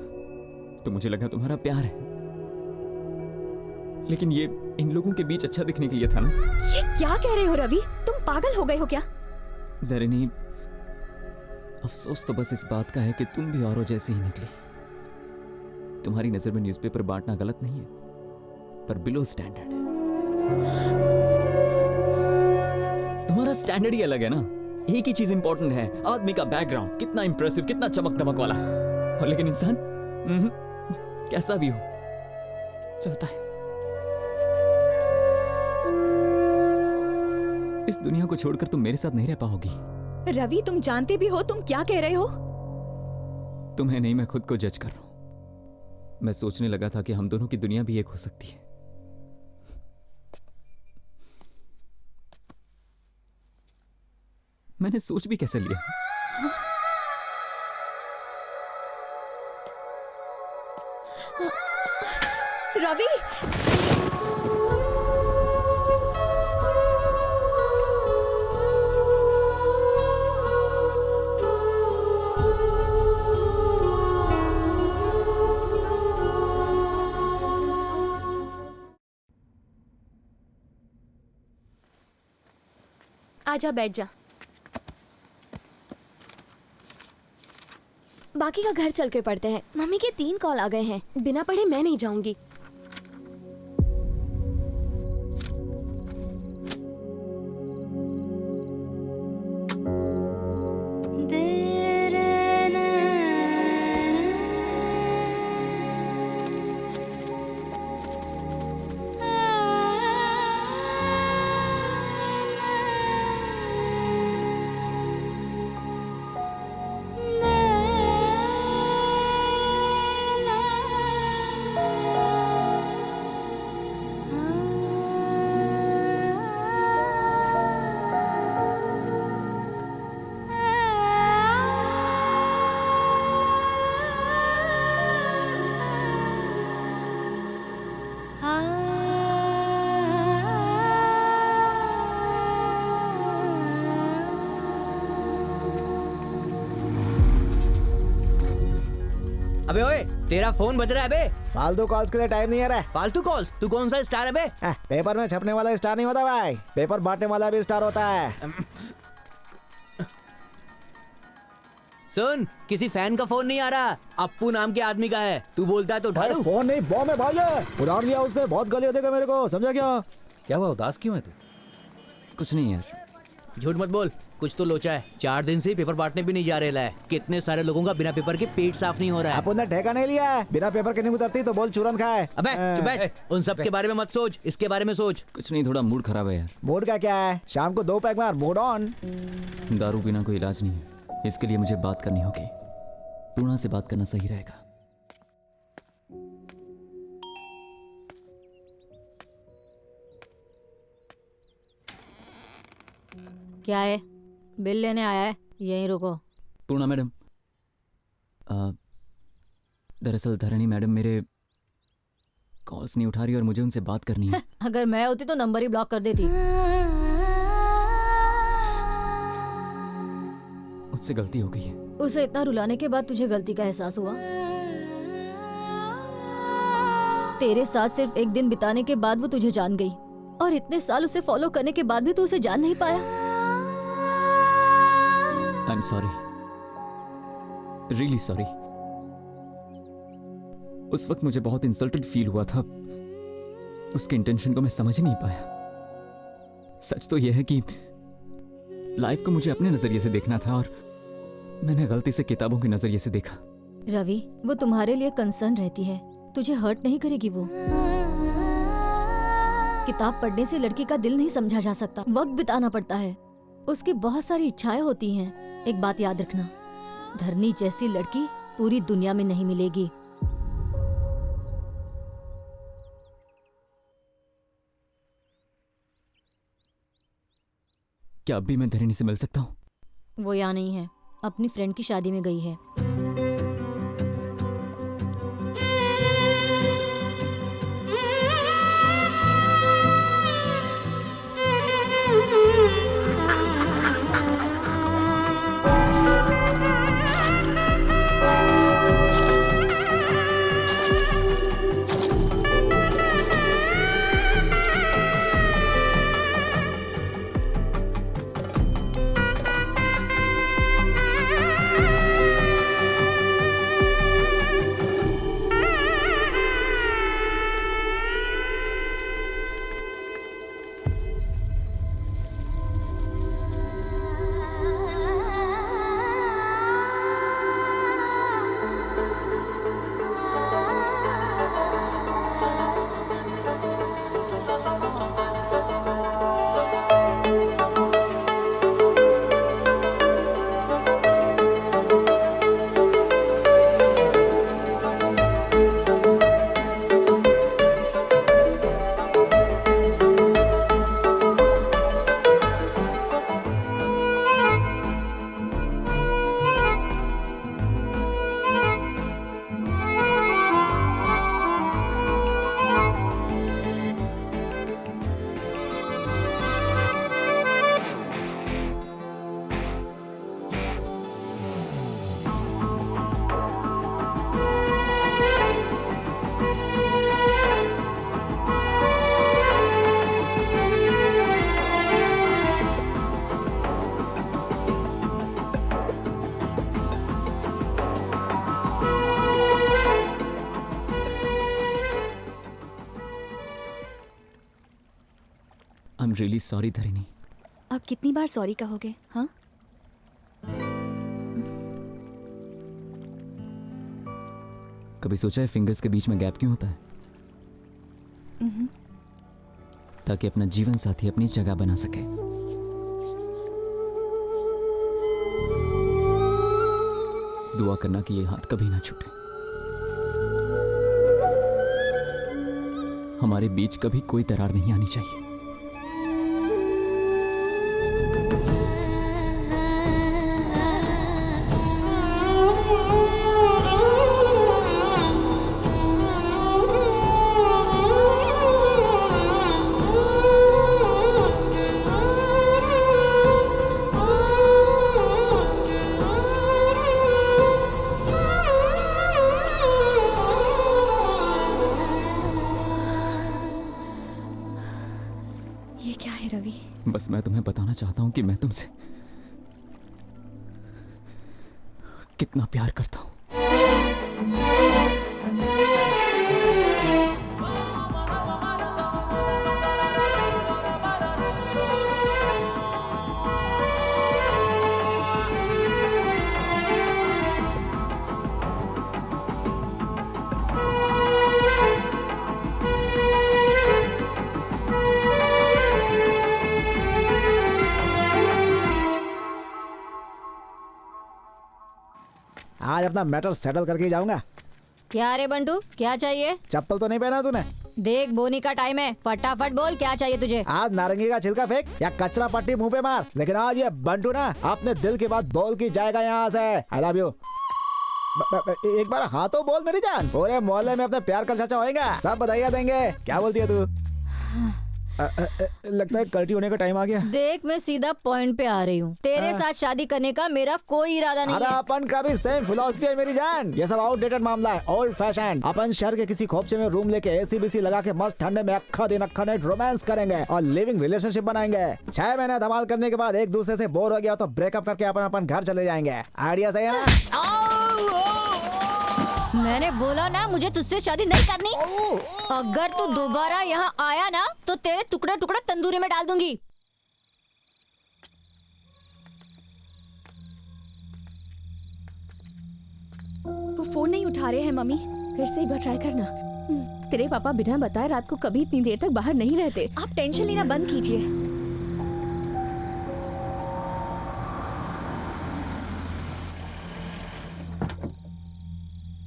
तो मुझे लगा तुम्हारा प्यार है। लेकिन ये इन लोगों के बीच अच्छा दिखने के लिए था ना। ये क्या कह रहे हो रवि? तुम पागल हो गए हो क्या? धारिणी, अफसोस तो बस इस बात का है कि तुम भी औरों जैसी ही निकली। तुम्हारी नजर में न्यूज़पेपर बांटना गलत नहीं है, पर बिलो स्टैंडर्ड है। तुम्हारा स्टैंडर्ड ही अलग है ना। एक ही चीज इंपॉर्टेंट है, आदमी का बैकग्राउंड कितना इंप्रेसिव, कितना चमक दमक वाला, और लेकिन इंसान कैसा भी हो चलता है। इस दुनिया को छोड़कर तुम मेरे साथ नहीं रह पाओगी। रवि, तुम जानते भी हो तुम क्या कह रहे हो? तुम्हें नहीं, मैं खुद को जज कर रहा हूं। मैं सोचने लगा था कि हम दोनों की दुनिया भी एक हो सकती है। मैंने सोच भी कैसे लिया? रवि, आजा, बैठ जा। बाकी का घर चल के पढ़ते हैं। मम्मी के 3 कॉल आ गए हैं। बिना पढ़े मैं नहीं जाऊंगी। अबे ओए, तेरा फोन बज रहा है बे। फालतू कॉल्स के लिए टाइम नहीं है रे। फालतू कॉल्स? तू कौन सा स्टार है बे? पेपर में छपने वाला स्टार नहीं होता भाई, पेपर बांटने वाला भी स्टार होता है। सुन, किसी फैन का फोन नहीं आ रहा, अप्पू नाम के आदमी का है। तू बोलता है तो उठा लूं? फोन नहीं, बॉम्ब है भाई। उधार लिया उससे, बहुत गालियां देगा मेरे को, समझा क्या? क्या हुआ, उदास क्यों है तू? कुछ नहीं यार। झूठ मत बोल, कुछ तो लोचा है। 4 दिन से पेपर बांटने भी नहीं जा रहे है। कितने सारे लोगों का बिना पेपर के पेट साफ नहीं हो रहा है। अपन ने ठेका नहीं लिया है, बिना पेपर के नहीं उतरती तो बोल चूरन खाए। अबे चुप बैठ, उन सब के बारे में मत सोच, इसके बारे में सोच। कुछ नहीं, थोड़ा मूड खराब है यार। मूड का क्या है, शाम को 2 पैक मार, मूड ऑन। दारू पीना कोई इलाज नहीं है, इसके लिए मुझे बात करनी होगी। पूर्णा से बात करना सही रहेगा। क्या है? बिल लेने आया है, यहीं रुको। पूर्णा मैडम, दरअसल धरणी मैडम मेरे कॉल्स नहीं उठा रही और मुझे उनसे बात करनी है। अगर मैं होती तो नंबर ही ब्लॉक कर देती। मुझसे गलती हो गई है। उसे इतना रुलाने के बाद तुझे गलती का एहसास हुआ? तेरे साथ सिर्फ एक दिन बिताने के बाद वो तुझे जान गई, और इतने साल उसे फॉलो करने के बाद भी तू उसे जान नहीं पाया। I'm sorry, really sorry। उस वक्त मुझे बहुत इंसल्टेड फील हुआ था, उसके इंटेंशन को मैं समझ ही नहीं पाया। सच तो यह है कि लाइफ को मुझे अपने नजरिए से देखना था और मैंने गलती से किताबों के नजरिए से देखा। रवि, वो तुम्हारे लिए कंसर्न रहती है, तुझे हर्ट नहीं करेगी वो। किताब पढ़ने से लड़की का दिल नहीं समझा जा सकता, वक्त बिताना पड़ता है। उसकी बहुत सारी इच्छाएं होती हैं। एक बात याद रखना, धरनी जैसी लड़की पूरी दुनिया में नहीं मिलेगी। क्या अब भी मैं धरणी से मिल सकता हूँ? वो यहाँ नहीं है, अपनी फ्रेंड की शादी में गई है। Really sorry Dharini. अब कितनी बार सॉरी कहोगे? हाँ, कभी सोचा है फिंगर्स के बीच में गैप क्यों होता है? ताकि अपना जीवन साथी अपनी जगह बना सके। दुआ करना कि ये हाथ कभी ना छूटे। हमारे बीच कभी कोई दरार नहीं आनी चाहिए। ये क्या है रवि? बस मैं तुम्हें बताना चाहता हूं कि मैं तुमसे कितना प्यार करता हूं। आज अपना मैटर सेटल करके ही जाऊंगा। क्या रे बंटू, क्या चाहिए? चप्पल तो नहीं पहना तूने? देख बोनी का टाइम है, फटाफट बोल क्या चाहिए तुझे। आज नारंगी का छिलका फेंक या कचरा पट्टी मुंह पे मार, लेकिन आज ये बंटू ना अपने दिल की बात बोल के जाएगा यहाँ से। I love you. एक बार हाँ तो बोल मेरी जान। पूरे मोहल्ले में अपने प्यार का चर्चा होएगा, सब बधाइयाँ देंगे। क्या बोलती है तू? लगता है कल्टी होने का टाइम आ गया। देख मैं सीधा पॉइंट पे आ रही हूँ। तेरे साथ शादी करने का मेरा कोई इरादा नहीं अरे है। अपन का भी सेम फिलॉसफी है मेरी जान। ये सब आउटडेटेड मामला है, ओल्ड फैशन। अपन शहर के किसी खोपचे में रूम लेके एसी बीसी लगा के मस्त ठंडे में अक्खा दिन अक्खा नाइट रोमांस करेंगे और लिविंग रिलेशनशिप बनाएंगे। 6 महीने धमाल करने के बाद एक दूसरे से बोर हो गया तो ब्रेकअप करके अपन अपन घर चले जाएंगे। आइडिया सही है ना? मैंने बोला ना मुझे तुझसे शादी नहीं करनी। अगर तू दोबारा यहाँ आया ना तो तेरे टुकड़े टुकड़े तंदूरी में डाल दूंगी। वो फोन नहीं उठा रहे हैं मम्मी। फिर से एक बार ट्राई करना। तेरे पापा बिना बताए रात को कभी इतनी देर तक बाहर नहीं रहते। आप टेंशन लेना बंद कीजिए।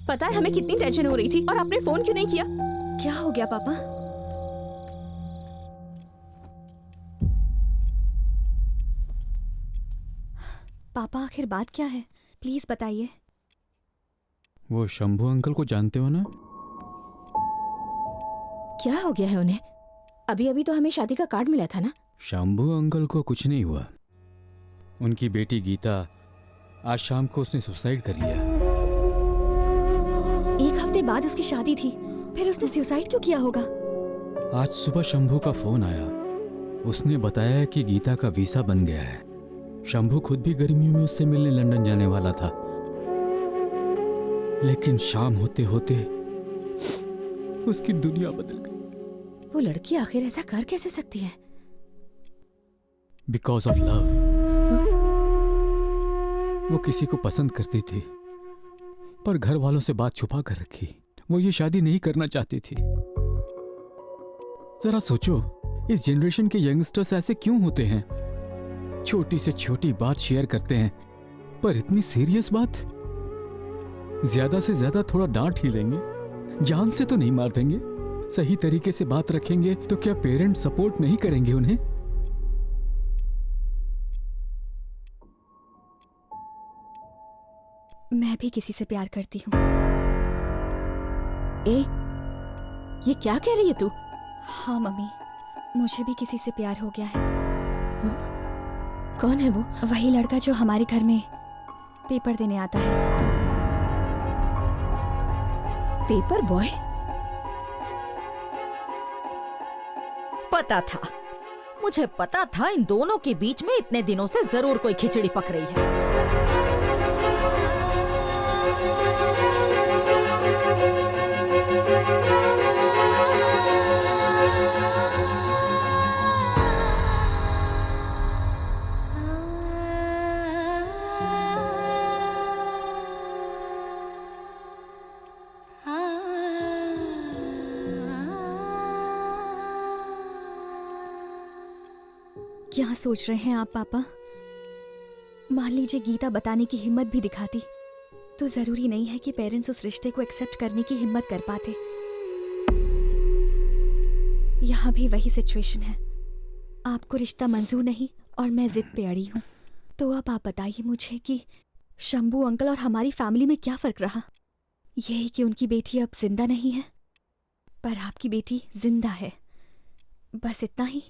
पता है हमें कितनी टेंशन हो रही थी और आपने फोन क्यों नहीं किया? क्या हो गया पापा? पापा आखिर बात क्या है? प्लीज बताइए। वो शंभू अंकल को जानते हो ना? क्या हो गया है उन्हें? अभी अभी तो हमें शादी का कार्ड मिला था ना। शंभू अंकल को कुछ नहीं हुआ। उनकी बेटी गीता आज शाम को उसने सुसाइड कर लिया। एक हफ्ते बाद उसकी शादी थी, फिर उसने सुसाइड क्यों किया होगा? आज सुबह शंभू का फोन आया। उसने बताया कि गीता का वीसा बन गया है। शंभू खुद भी गर्मियों में उससे मिलने लंदन जाने वाला था, लेकिन शाम होते होते उसकी दुनिया बदल गई। वो लड़की आखिर ऐसा कर कैसे सकती है? Because of love. वो किसी को पसंद करती थी पर घर वालों से बात छुपा कर रखी। वो ये शादी नहीं करना चाहती थी। जरा सोचो, इस जनरेशन के यंगस्टर्स ऐसे क्यों होते हैं? छोटी से छोटी बात शेयर करते हैं, पर इतनी सीरियस बात? ज्यादा से ज्यादा थोड़ा डांट ही लेंगे, जान से तो नहीं मार देंगे। सही तरीके से बात रखेंगे तो क्या पेरेंट्स सपोर्ट नहीं करेंगे उन्हें? मैं भी किसी से प्यार करती हूँ। ये क्या कह रही है तू? हाँ मम्मी, मुझे भी किसी से प्यार हो गया है। कौन है वो? वही लड़का जो हमारे घर में पेपर देने आता है। Paper boy? पता था, मुझे पता था इन दोनों के बीच में इतने दिनों से जरूर कोई खिचड़ी पक रही है। क्या सोच रहे हैं आप पापा? मान लीजिए गीता बताने की हिम्मत भी दिखाती तो जरूरी नहीं है कि पेरेंट्स उस रिश्ते को एक्सेप्ट करने की हिम्मत कर पाते। यहाँ भी वही सिचुएशन है। आपको रिश्ता मंजूर नहीं और मैं जिद पे अड़ी हूँ। तो अब आप बताइए मुझे कि शंभू अंकल और हमारी फैमिली में क्या फर्क रहा? यही कि उनकी बेटी अब जिंदा नहीं है, पर आपकी बेटी जिंदा है, बस इतना ही।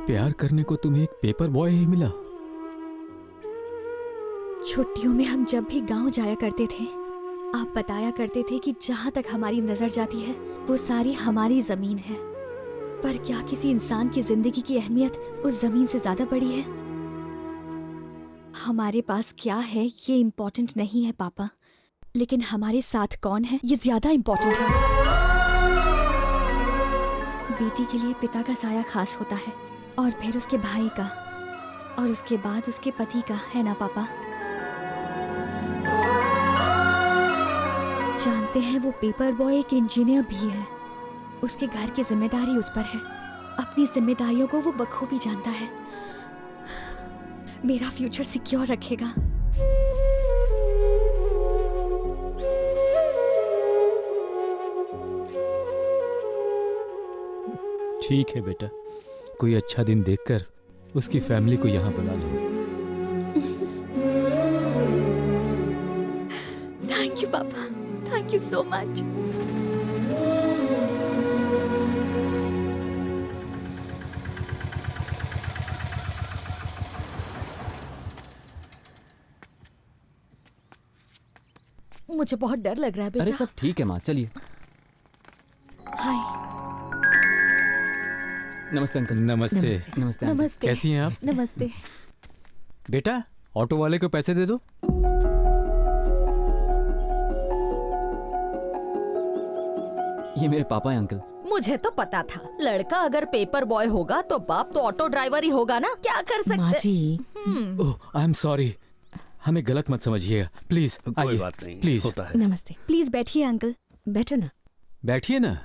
प्यार करने को तुम्हें एक पेपर बॉय ही मिला? छुट्टियों में हम जब भी गांव जाया करते थे, आप बताया करते थे कि जहां तक हमारी नजर जाती है वो सारी हमारी जमीन है। पर क्या किसी इंसान की जिंदगी की अहमियत उस जमीन से ज्यादा बड़ी है? हमारे पास क्या है ये इम्पोर्टेंट नहीं है पापा, लेकिन हमारे साथ कौन है ये ज्यादा इम्पोर्टेंट है। बेटी के लिए पिता का साया खास होता है, और फिर उसके भाई का, और उसके बाद उसके पति का, है ना पापा? जानते हैं वो पेपर बॉय एक इंजीनियर भी है। उसके घर की जिम्मेदारी उस पर है। अपनी जिम्मेदारियों को वो बखूबी जानता है। मेरा फ्यूचर सिक्योर रखेगा। ठीक है बेटा, कोई अच्छा दिन देखकर उसकी फैमिली को यहाँ बुला लो। थैंक यू पापा, थैंक यू सो मच। मुझे बहुत डर लग रहा है बेटा। अरे सब ठीक है माँ, चलिए। हाय। नमस्ते अंकल। नमस्ते। नमस्ते अंकल। नमस्ते। कैसी हैं आप? नमस्ते। बेटा ऑटो वाले को पैसे दे दो। ये मेरे पापा हैं अंकल। मुझे तो पता था लड़का अगर पेपर बॉय होगा तो बाप तो ऑटो ड्राइवर ही होगा ना। क्या कर सकते। माँ जी। ओह आई एम सॉरी, हमें गलत मत समझिए प्लीज। कोई बात नहीं, प्लीज होता है। नमस्ते। प्लीज बैठिए अंकल। बैठो ना। बैठिए ना।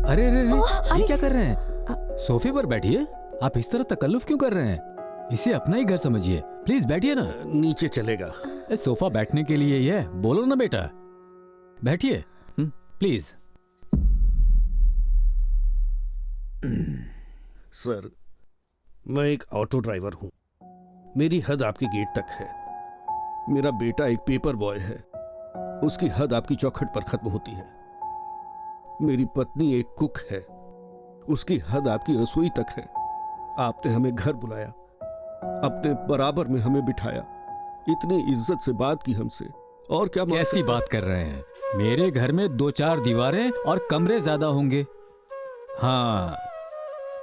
अरे अरे अरे ये क्या कर रहे हैं? सोफे पर बैठिए। आप इस तरह तकल्लुफ क्यों कर रहे हैं? इसे अपना ही घर समझिए। प्लीज बैठिए ना। नीचे चलेगा। सोफा बैठने के लिए ही है, बोलो ना बेटा। बैठिए प्लीज। सर, मैं एक ऑटो ड्राइवर हूं। मेरी हद आपके गेट तक है। मेरा बेटा एक पेपर बॉय है, उसकी हद आपकी चौखट पर खत्म होती है। मेरी पत्नी एक कुक है, उसकी हद आपकी रसोई तक है। आपने हमें घर बुलाया, अपने बराबर में हमें बिठाया, इतनी इज्जत से बात की हमसे, और क्या कैसी बात कर रहे हैं? मेरे घर में 2-4 दीवारें और कमरे ज्यादा होंगे। हाँ,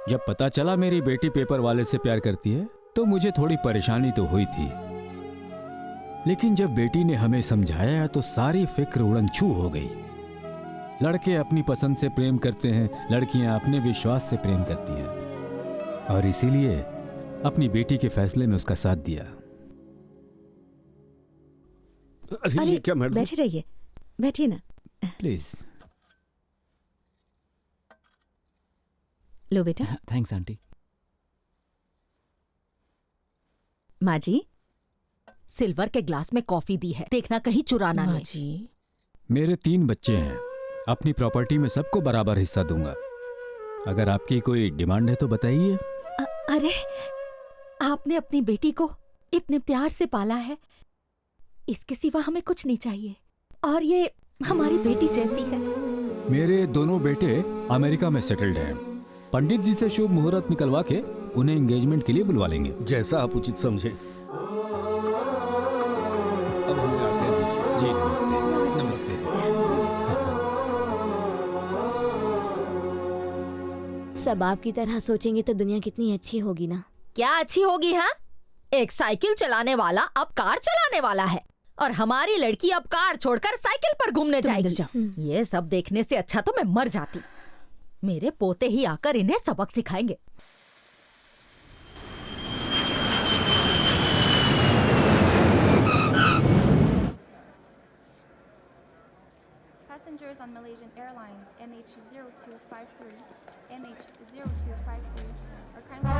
जब पता चला मेरी बेटी पेपर वाले से प्यार करती है तो मुझे थोड़ी परेशानी तो हुई थी, लेकिन जब बेटी ने हमें समझाया तो सारी फिक्र उड़नछू हो गई। लड़के अपनी पसंद से प्रेम करते हैं, लड़कियां अपने विश्वास से प्रेम करती हैं, और इसीलिए अपनी बेटी के फैसले में उसका साथ दिया। अरे क्या मैडम? बैठे रहिए, बैठिए ना प्लीज। लो बेटा। Thanks aunty. माँ जी, सिल्वर के ग्लास में कॉफी दी है, देखना कहीं चुराना नहीं। जी। मेरे 3 बच्चे हैं, अपनी प्रॉपर्टी में सबको बराबर हिस्सा दूंगा। अगर आपकी कोई डिमांड है तो बताइए। अरे, आपने अपनी बेटी को इतने प्यार से पाला है, इसके सिवा हमें कुछ नहीं चाहिए, और ये हमारी बेटी जैसी है। मेरे दोनों बेटे अमेरिका में सेटल्ड हैं। पंडित जी से शुभ मुहूर्त निकलवा के उन्हें एंगेजमेंट के लिए बुलवा लेंगे। जैसा आप उचित समझे। अब हमें आज्ञा दीजिए। जी नमस्ते। नमस्ते। सब आपकी तरह सोचेंगे तो दुनिया कितनी अच्छी होगी ना। क्या अच्छी होगी? हाँ, एक साइकिल चलाने वाला अब कार चलाने वाला है, और हमारी लड़की अब कार छोड़कर साइकिल पर घूमने जाएगी। ये सब देखने से अच्छा तो मैं मर जाती। मेरे पोते ही आकर इन्हें सबक सिखाएंगे। Passengers on Malaysian Airlines MH0253, MH0253 are kindly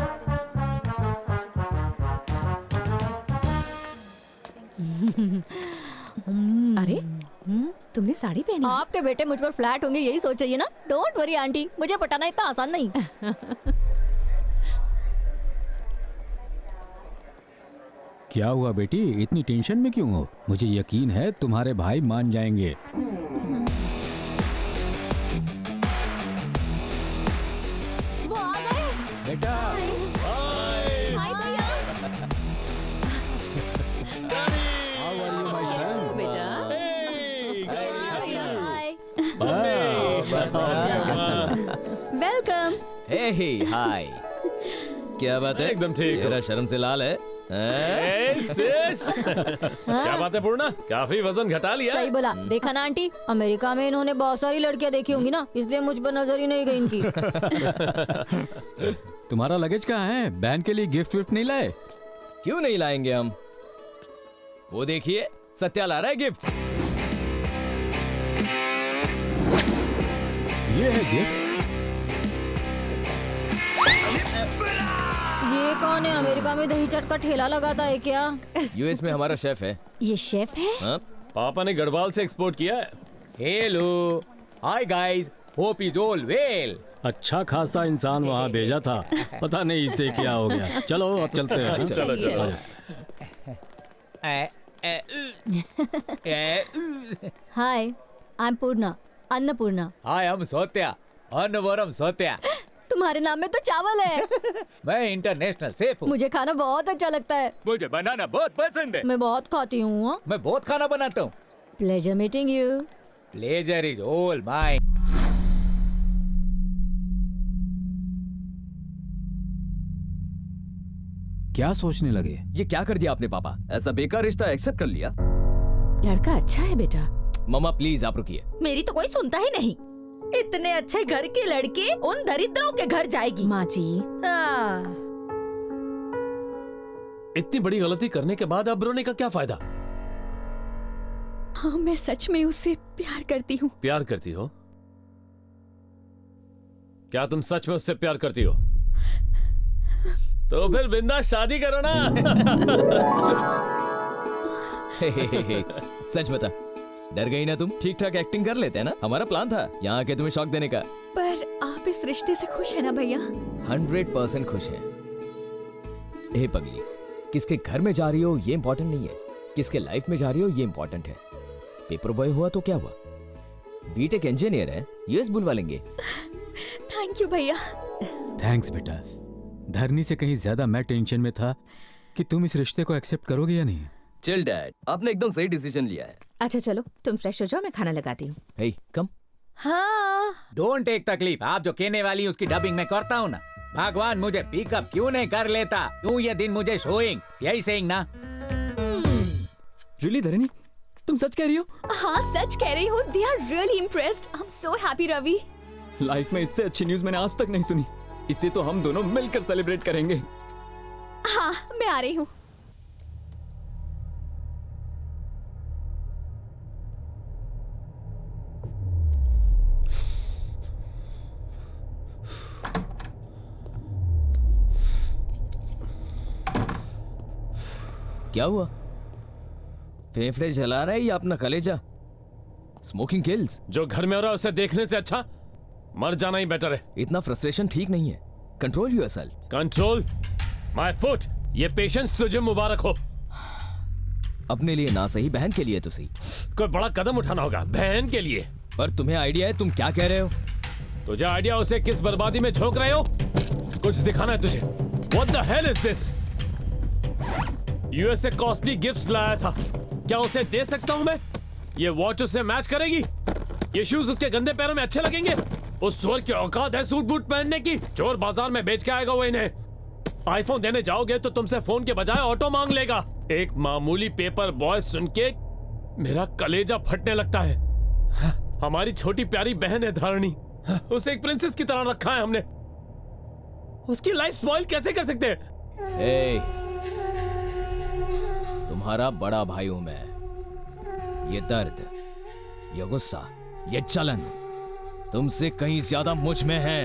अरे तुमने साड़ी पहनी? आपके बेटे मुझ पर फ्लैट होंगे यही सोच रही है ना? डोंट वरी आंटी, मुझे पटाना इतना आसान नहीं। क्या हुआ बेटी, इतनी टेंशन में क्यों हो? मुझे यकीन है तुम्हारे भाई मान जाएंगे। वो आ गए। बेटा हाय भैया। How are you, my son? बेटा। वेलकम। हे हाय। क्या बात है? एकदम ठीक। तेरा शर्म से लाल है। क्या बात है पूर्णा, काफी वजन घटा लिया। सही बोला। देखा ना आंटी, अमेरिका में इन्होंने बहुत सारी लड़कियां देखी होंगी ना, इसलिए मुझ पर नजर ही नहीं गई इनकी। तुम्हारा लगेज कहाँ है? बहन के लिए गिफ्ट विफ्ट नहीं लाए? क्यों नहीं लाएंगे हम? वो देखिए, सत्या ला रहा है गिफ्ट। ये है गिफ्ट। ये कौन है? अमेरिका में दही चाट का ठेला लगाता है क्या? यूएस में हमारा शेफ है। ये शेफ है? हाँ? पापा ने गढ़वाल से एक्सपोर्ट किया है। Hello, hi guys, hope is all well. अच्छा खासा इंसान वहाँ भेजा था, पता नहीं इसे क्या हो गया। चलो अब चलते हैं। चलो चलो। हाय, आई एम पूर्णा, अन्नपूर्णा। हाय, हम सौत्या, अन्नवरम सौत्या। तुम्हारे नाम में तो चावल है। मैं इंटरनेशनल शेफ हूँ। मुझे खाना बहुत अच्छा लगता है। मुझे बनाना बहुत पसंद है। मैं बहुत खाती हूँ। मैं बहुत खाना बनाता हूँ। Pleasure meeting you. Pleasure is all mine. क्या सोचने लगे? ये क्या कर दिया आपने पापा? ऐसा बेकार रिश्ता एक्सेप्ट कर लिया? लड़का अच्छा है बेटा। मम्मा प्लीज आप रुकिए। मेरी तो कोई सुनता ही नहीं। इतने अच्छे घर की लड़की उन दरिद्रों के घर जाएगी। माँ जी, इतनी बड़ी गलती करने के बाद अब रोने का क्या फायदा? हाँ, मैं सच में उससे प्यार करती हूँ। प्यार करती हो? क्या तुम सच में उससे प्यार करती हो? तो फिर बिंदास शादी करो ना। सच बता, डर गई ना तुम? ठीक ठाक एक्टिंग कर लेते हैं ना? हमारा प्लान था यहाँ आके तुम्हें शॉक देने का। पर आप इस रिश्ते से खुश है ना भैया? 100% खुश है। ए पगली, किसके घर में जा रही हो ये इम्पोर्टेंट नहीं है, किसके लाइफ में जा रही हो ये इम्पोर्टेंट है। पेपर बॉय हुआ तो क्या हुआ, बीटेक इंजीनियर है, यूएस बुलवा लेंगे। थैंक यू भैया। थैंक्स बेटा। धरनी से कहीं ज्यादा मैं टेंशन में था कि तुम इस रिश्ते को एक्सेप्ट करोगे या नहीं। चिल डैड, आपने एकदम सही डिसीजन लिया है। अच्छा चलो तुम फ्रेश हो जाओ, मैं खाना लगाती हूँ। हे कम। हाँ डोंट टेक तकलीफ, आप जो कहने वाली उसकी डबिंग में करता हूँ ना। भगवान मुझे पिकअप क्यों नहीं कर लेता, तू ये दिन मुझे शोइंग, यही सेइंग ना। रियली धरनी, तुम सच कह रही हो? हाँ सच कह रही हूँ। They are really impressed. I'm so happy Ravi. Life में इससे अच्छी न्यूज़ मैंने आज तक नहीं सुनी। इसे तो हम दोनों मिलकर सेलिब्रेट करेंगे। हाँ मैं आ रही हूँ। क्या हुआ? फेफड़े जला रहा है या अपना कलेजा? Smoking kills. जो घर में हो रहा है उसे देखने से अच्छा मर जाना ही बेटर है। इतना फ्रस्ट्रेशन ठीक नहीं है। Control yourself. Control my foot. ये पेशेंस तुझे मुबारक हो। अपने लिए ना सही, बहन के लिए तो सही। कोई बड़ा कदम उठाना होगा बहन के लिए। पर तुम्हें आइडिया है? तुम क्या कह रहे हो? तुझे आइडिया उसे किस बर्बादी में झोंक रहे हो? कुछ दिखाना है तुझे। What the hell is this? US से कॉस्टली गिफ्ट्स लाया था, क्या उसे दे सकता हूं मैं? ये वॉच उससे मैच करेगी? ये शूज उसके गंदे पैरों में अच्छे लगेंगे? उस सुअर की औकात है सूट बूट पहनने की? चोर बाजार में बेच के आएगा वो इन्हें। आईफोन देने जाओगे तो तुमसे फोन के बजाय ऑटो मांग लेगा। एक मामूली पेपर बॉय सुन के मेरा कलेजा फटने लगता है। हमारी छोटी प्यारी बहन है धरणी, उसे एक प्रिंसेस की तरह रखा है हमने। उसकी लाइफ स्पॉइल कैसे कर सकते हैं? तुम्हारा बड़ा भाई हूं मैं। ये दर्द, ये गुस्सा ये जलन तुमसे कहीं ज्यादा मुझ में है।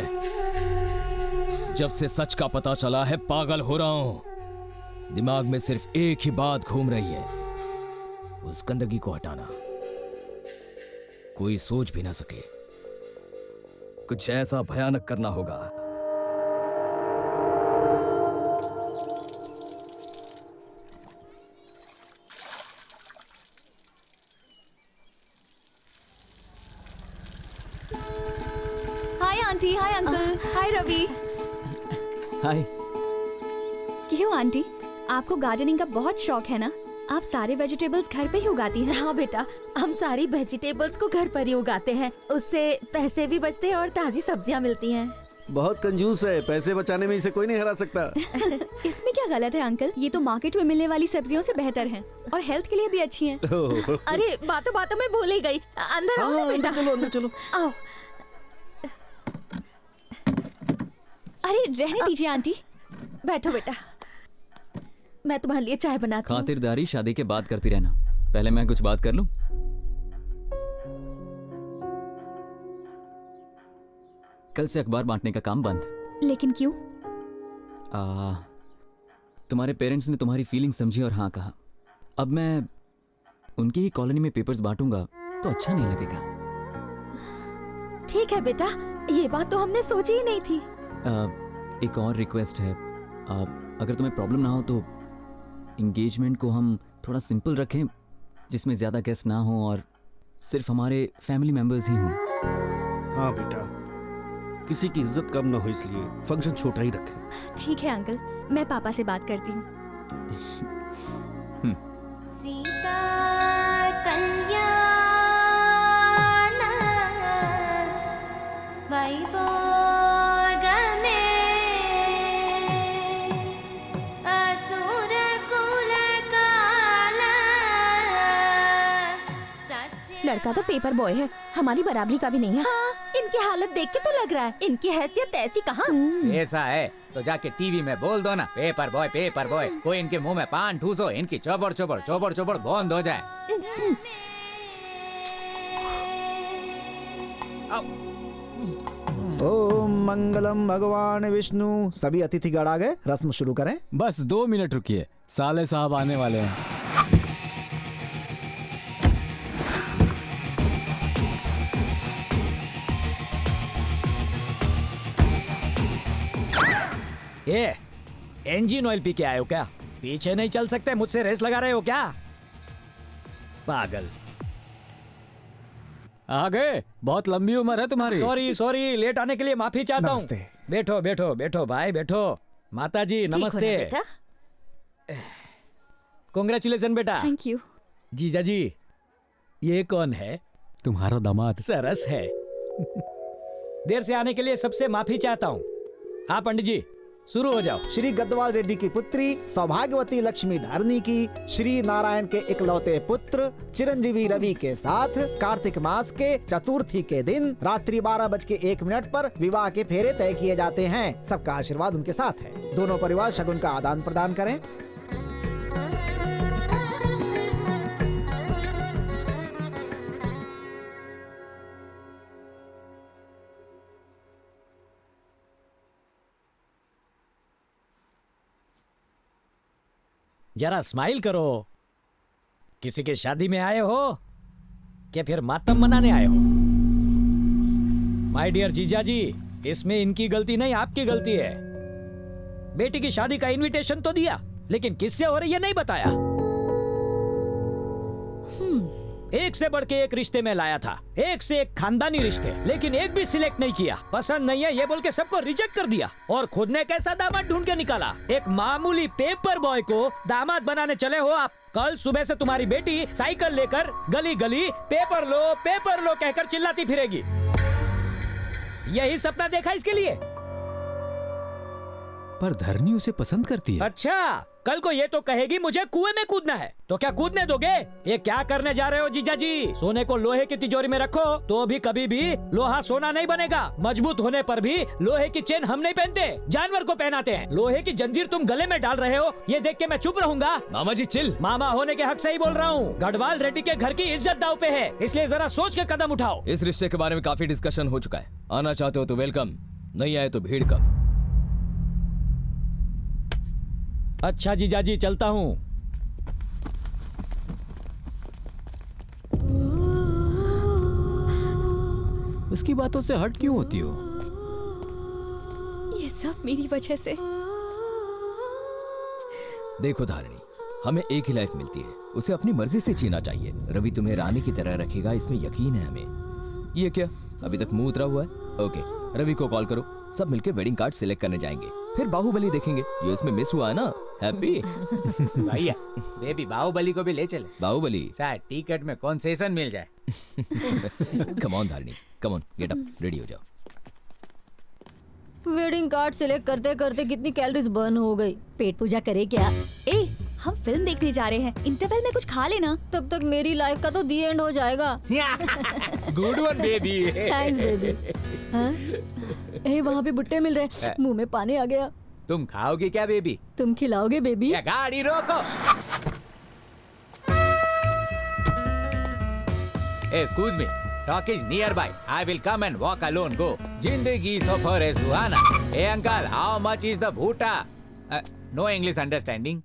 जब से सच का पता चला है पागल हो रहा हूं। दिमाग में सिर्फ एक ही बात घूम रही है, उस गंदगी को हटाना। कोई सोच भी ना सके। कुछ ऐसा भयानक करना होगा। हाय आंटी, हाय अंकल, हाय रवि। हाय। क्यों आंटी, आपको गार्डनिंग का बहुत शौक है ना? आप सारे वेजिटेबल्स घर पे ही उगाती हैं? हाँ बेटा, हम सारी वेजिटेबल्स को घर पर ही उगाते हैं। उससे पैसे भी बचते हैं और ताजी सब्जियाँ मिलती हैं। बहुत कंजूस है, पैसे बचाने में इसे कोई नहीं हरा सकता। इसमें क्या गलत है अंकल? ये तो मार्केट में मिलने वाली सब्जियों से बेहतर हैं और हेल्थ के लिए भी अच्छी हैं। अरे बातों बातों में भूल ही गई। अंदर आओ ना बेटा। चलो अंदर चलो। आओ। अरे रहने दीजिए आंटी। बैठो बेटा, मैं तुम्हारे लिए चाय बनाती हूँ। खातिरदारी शादी के बाद करती रहना। पहले मैं कुछ बात कर लूं। कल से अखबार बांटने का काम बंद। लेकिन क्यों? तुम्हारे पेरेंट्स ने तुम्हारी फीलिंग समझी और हाँ कहा। अब मैं उनकी ही कॉलोनी में पेपर्स बांटूंगा तो अच्छा नहीं लगेगा। ठीक है बेटा, ये बात तो हमने सोची ही नहीं थी। एक और रिक्वेस्ट है, अगर तुम्हें प्रॉब्लम ना हो तो इंगेजमेंट को हम थोड़ा सिंपल रखें, जिसमें ज्यादा गेस्ट ना हो और सिर्फ हमारे फैमिली मेंबर्स ही हों। हाँ बेटा, किसी की इज्जत कम ना हो इसलिए फंक्शन छोटा ही रखें। ठीक है अंकल, मैं पापा से बात करती हूँ। सीता कल्याण वैभोग में असुर कुल काला। लड़का तो पेपर बॉय है, हमारी बराबरी का भी नहीं है। हाँ, इनकी हालत देख के तो लग रहा है इनकी हैसियत ऐसी कहाँ। ऐसा है तो जाके टीवी में बोल दो ना, पेपर बॉय पेपर बॉय। कोई इनके मुंह में पान ठूसो, इनकी चौबड़ चौबड़ चौबड़ चौबड़ बंद हो जाए। ओम मंगलम भगवान विष्णु। सभी अतिथिगण आ गए, रस्म शुरू करें। बस 2 मिनट रुकिए, साले साहब आने वाले हैं। ये इंजन ऑयल पी के आए हो क्या? पीछे नहीं चल सकते, मुझसे रेस लगा रहे हो क्या? पागल। आ गए, बहुत लंबी उम्र है तुम्हारी। सॉरी सॉरी, लेट आने के लिए माफी चाहता हूँ। बैठो बैठो बैठो भाई बैठो। माता जी नमस्ते। कांग्रेचुलेशन बेटा। Thank you. जीजा जी, ये कौन है? तुम्हारा दामाद। सरस है। देर से आने के लिए सबसे माफी चाहता हूँ। हाँ पंडित जी, शुरू हो जाओ। श्री गद्वाल रेड्डी की पुत्री सौभाग्यवती लक्ष्मी धारनी की श्री नारायण के इकलौते पुत्र चिरंजीवी रवि के साथ कार्तिक मास के चतुर्थी के दिन रात्रि 12:01 पर विवाह के फेरे तय किए जाते हैं। सबका आशीर्वाद उनके साथ है। दोनों परिवार शगुन का आदान प्रदान करें। जरा स्माइल करो। किसी की शादी में आए हो क्या फिर मातम मनाने आए हो? माय डियर जीजा जी, इसमें इनकी गलती नहीं, आपकी गलती है। बेटी की शादी का इनविटेशन तो दिया, लेकिन किससे हो रही है नहीं बताया। एक से बढ़ के एक रिश्ते में लाया था, एक से एक खानदानी रिश्ते, लेकिन एक भी सिलेक्ट नहीं किया। पसंद नहीं है ये बोल के सबको रिजेक्ट कर दिया और खुद ने कैसा दामाद ढूंढ के निकाला। एक मामूली पेपर बॉय को दामाद बनाने चले हो आप। कल सुबह से तुम्हारी बेटी साइकिल लेकर गली गली पेपर लो कहकर चिल्लाती फिरेगी। यही सपना देखा इसके लिए। पर धरनी उसे पसंद करती है। अच्छा, कल को ये तो कहेगी मुझे कुएं में कूदना है, तो क्या कूदने दोगे? ये क्या करने जा रहे हो जीजा जी? सोने को लोहे की तिजोरी में रखो तो भी कभी भी लोहा सोना नहीं बनेगा। मजबूत होने पर भी लोहे की चेन हम नहीं पहनते, जानवर को पहनाते हैं। लोहे की जंजीर तुम गले में डाल रहे हो, ये देख के मैं चुप रहूंगा? मामा जी चिल। मामा होने के हक से ही बोल रहा हूँ। गढ़वाल रेड्डी के घर की इज्जत दाव पे है, इसलिए जरा सोच के कदम उठाओ। इस रिश्ते के बारे में काफी डिस्कशन हो चुका है। आना चाहते हो तो वेलकम, नहीं आए तो भीड़ कम। अच्छा जीजा जी, चलता हूँ। उसकी बातों से हट क्यों होती हो? ये सब मेरी वजह से। देखो धारिणी, हमें एक ही लाइफ मिलती है, उसे अपनी मर्जी से जीना चाहिए। रवि तुम्हें रानी की तरह रखेगा, इसमें यकीन है हमें। ये क्या अभी तक मुंह उतरा हुआ है? ओके, रवि को कॉल करो, सब मिलके वेडिंग कार्ड सिलेक्ट करने जाएंगे, फिर बाहुबली देखेंगे। ये इसमें मिस हुआ है ना। हैप्पी भैया, बेबी बाहुबली को भी ले चले। बाहुबली शायद टिकट में कंसेशन मिल जाए। Come on Dharini, come on, get up, ready हो जाओ। वेडिंग कार्ड सिलेक्ट करते करते कितनी कैलोरीज बर्न हो गई। पेट पूजा करे क्या? ए, हम फिल्म देखने जा रहे हैं, इंटरवल में कुछ खा लेना। तब तक मेरी लाइफ का तो दी एंड हो जाएगा। Good one baby. Thanks baby. ए, वहाँ पे भुट्टे मिल रहे, मुंह में पानी आ गया। तुम खाओगी क्या बेबी? तुम खिलाओगे बेबी? या गाड़ी रोको। Excuse me, talk is nearby. I will come and walk alone. Go. Jindagi safar hai suhana. Hey uncle, how much is the bhuta? No English understanding.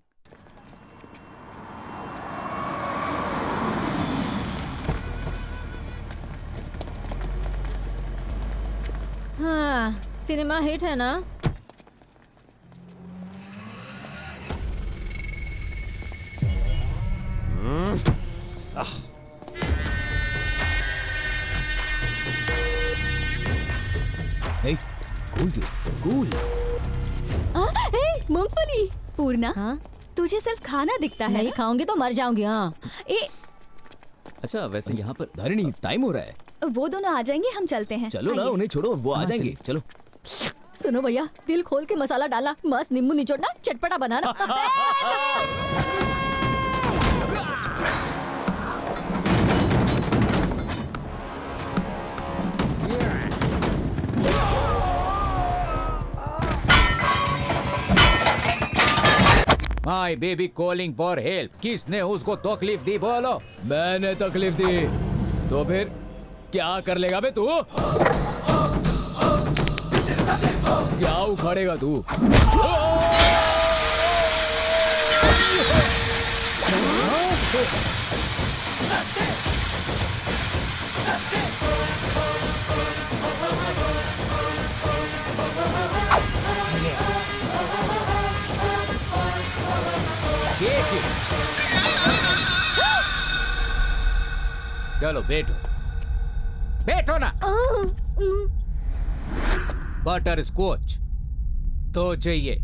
हाँ, सिनेमा हिट है ना? Hey, cool dude, cool. मूंगफली। पूर्णा, हाँ? तुझे सिर्फ खाना दिखता है। नहीं खाऊंगी तो मर जाऊंगी। हाँ। अच्छा, वैसे यहाँ पर धारिणी टाइम हो रहा है। वो दोनों आ जाएंगे, हम चलते हैं। चलो ना, उन्हें छोड़ो, वो आ जाएंगे। चलो। सुनो भैया, दिल खोल के मसाला डालना, मस्त नींबू निचोड़ना, चटपटा बनाना। My baby calling for help. किसने उसको तकलीफ दी बोलो? मैंने तकलीफ दी, तो फिर क्या कर लेगा बे तू? क्या उखाड़ेगा तू? चलो बैठो, बैठो ना। बटर स्कॉच तो चाहिए।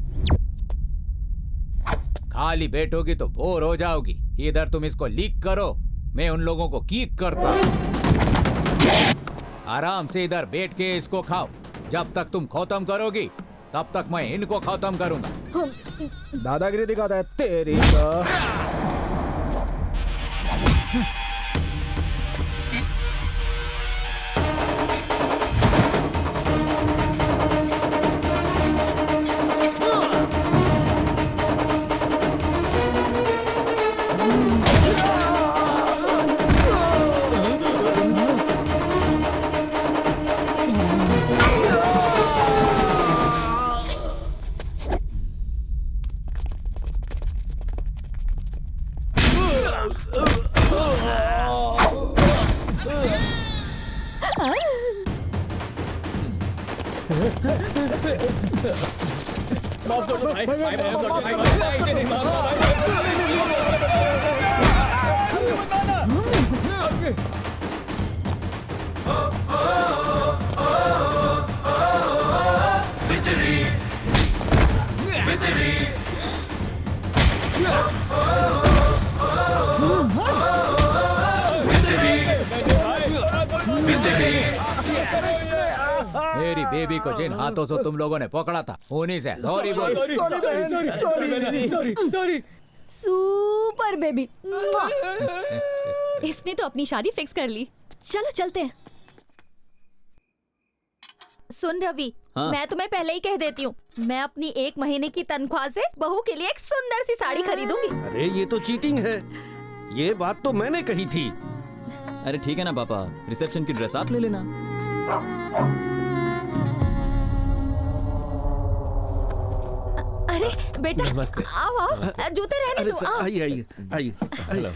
खाली बैठोगी तो बोर हो जाओगी। इधर तुम इसको लीक करो, मैं उन लोगों को कीक करता। आराम से इधर बैठ के इसको खाओ। जब तक तुम खत्म करोगी तब तक मैं इनको खत्म करूंगा। दादागिरी दिखाता है तेरी तो। मेरी बेबी को जिन हाथों से तुम लोगों ने पकड़ा था उन्हीं से सॉरी बोल। सॉरी। Super baby. इसने तो अपनी शादी फिक्स कर ली। चलो चलते हैं। सुन रवि, हाँ? मैं तुम्हें पहले ही कह देती हूँ, मैं अपनी 1 महीने की तनख्वाह से बहू के लिए एक सुंदर सी साड़ी खरीदूंगी। अरे ये तो चीटिंग है। ये बात तो मैंने कही थी। अरे ठीक है ना पापा, रिसेप्शन की ड्रेस आप ले लेना। अरे बेटा, नमस्ते। आओ आओ, जूते रहने अरे दो। सर, आओ। आइए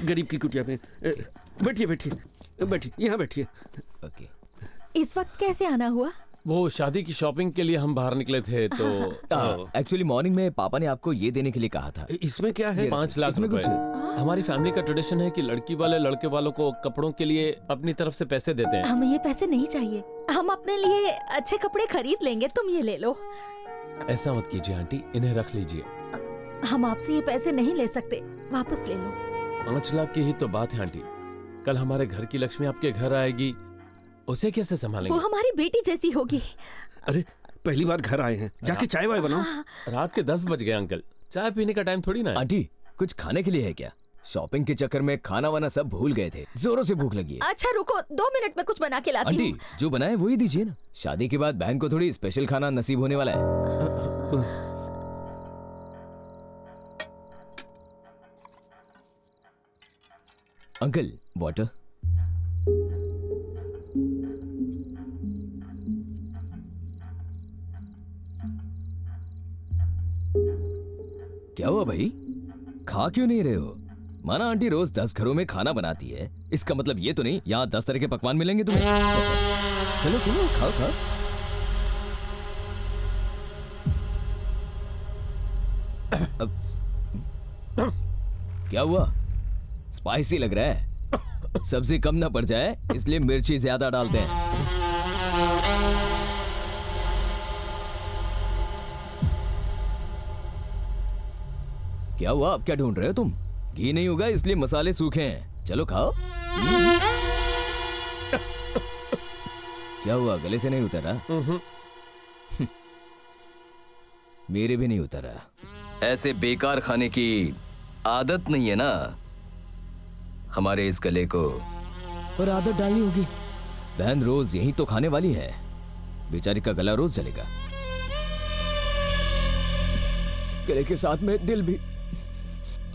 गरीब की कुटिया में बैठिए यहाँ बैठिए। इस वक्त कैसे आना हुआ? वो शादी की शॉपिंग के लिए हम बाहर निकले थे तो एक्चुअली मॉर्निंग में पापा ने आपको ये देने के लिए कहा था। इसमें क्या है? 5 लाख इसमें रुपए। हमारी फैमिली का ट्रेडिशन है कि लड़की वाले लड़के वालों को कपड़ों के लिए अपनी तरफ से पैसे देते हैं। हमें ये पैसे नहीं चाहिए, हम अपने लिए अच्छे कपड़े खरीद लेंगे, तुम ये ले लो। ऐसा मत कीजिए आंटी, इन्हें रख लीजिए। हम आपसे ये पैसे नहीं ले सकते, वापस ले लो। 5 लाख की ही तो बात है आंटी। कल हमारे घर की लक्ष्मी आपके घर आएगी, उसे कैसे संभालेंगे? वो हमारी बेटी जैसी होगी। अरे पहली बार घर आए हैं, जाके चाय वाय बनाओ। रात के 10 बज गए अंकल, चाय पीने का टाइम थोड़ी ना है। आंटी कुछ खाने के लिए है क्या? शॉपिंग के चक्कर में खाना वाना सब भूल गए थे, जोरों से भूख लगी है। अच्छा रुको, 2 मिनट में कुछ बना के लाती आंटी हूँ। जो बनाए वही दीजिए ना, शादी के बाद बहन को थोड़ी स्पेशल खाना नसीब होने वाला है। Uncle water. क्या हुआ भाई, खा क्यों नहीं रहे हो? माना आंटी रोज 10 घरों में खाना बनाती है, इसका मतलब ये तो नहीं यहाँ 10 तरह के पकवान मिलेंगे तुम्हें। चलो चलो खाओ खाओ। क्या हुआ, स्पाइसी लग रहा है? सब्जी कम ना पड़ जाए इसलिए मिर्ची ज्यादा डालते हैं। क्या हुआ, अब क्या ढूंढ रहे हो तुम? घी नहीं होगा इसलिए मसाले सूखे हैं, चलो खाओ। क्या हुआ, गले से नहीं उतरा? मेरे भी नहीं उतरा। ऐसे बेकार खाने की आदत नहीं है ना हमारे इस गले को, पर आदत डालनी होगी। बहन रोज यही तो खाने वाली है, बेचारी का गला रोज जलेगा। गले के साथ में दिल भी।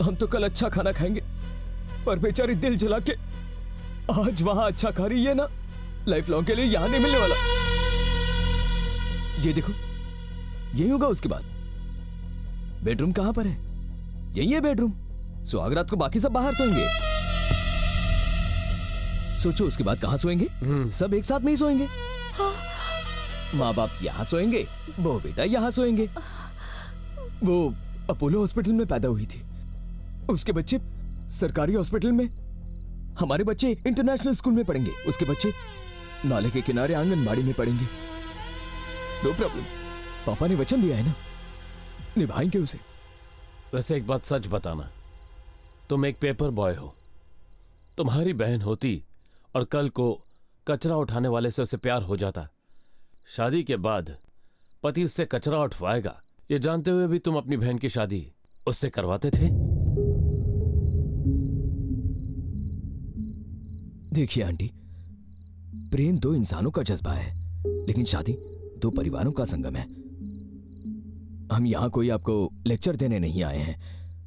हम तो कल अच्छा खाना खाएंगे पर बेचारी दिल जला के आज वहां अच्छा खा रही है ना, लाइफ लॉन्ग के लिए यहां नहीं मिलने वाला। ये देखो, यही होगा उसके बाद। बेडरूम कहां पर है? यही है बेडरूम। सुहागरात को बाकी सब बाहर सोएंगे। सोचो उसके बाद कहां सोएंगे? सब एक साथ में ही सोएंगे। माँ बाप यहां सोएंगे, बहू बेटा यहां सोएंगे। वो अपोलो हॉस्पिटल में पैदा हुई थी, उसके बच्चे सरकारी हॉस्पिटल में, हमारे बच्चे इंटरनेशनल स्कूल में पढ़ेंगे, उसके बच्चे नाले के किनारे आंगनबाड़ी में पढ़ेंगे। नो प्रॉब्लम, पापा ने वचन दिया है ना, निभाएंगे उसे। वैसे एक बात सच बताना, तुम एक पेपर बॉय हो। तुम्हारी बहन होती और कल को कचरा उठाने वाले से उसे प्यार हो जाता, शादी के बाद पति उससे कचरा उठवाएगा, ये जानते हुए भी तुम अपनी बहन की शादी उससे करवाते थे। देखिए आंटी, प्रेम 2 इंसानों का जज्बा है, लेकिन शादी 2 परिवारों का संगम है। हम यहां कोई आपको लेक्चर देने नहीं आए हैं,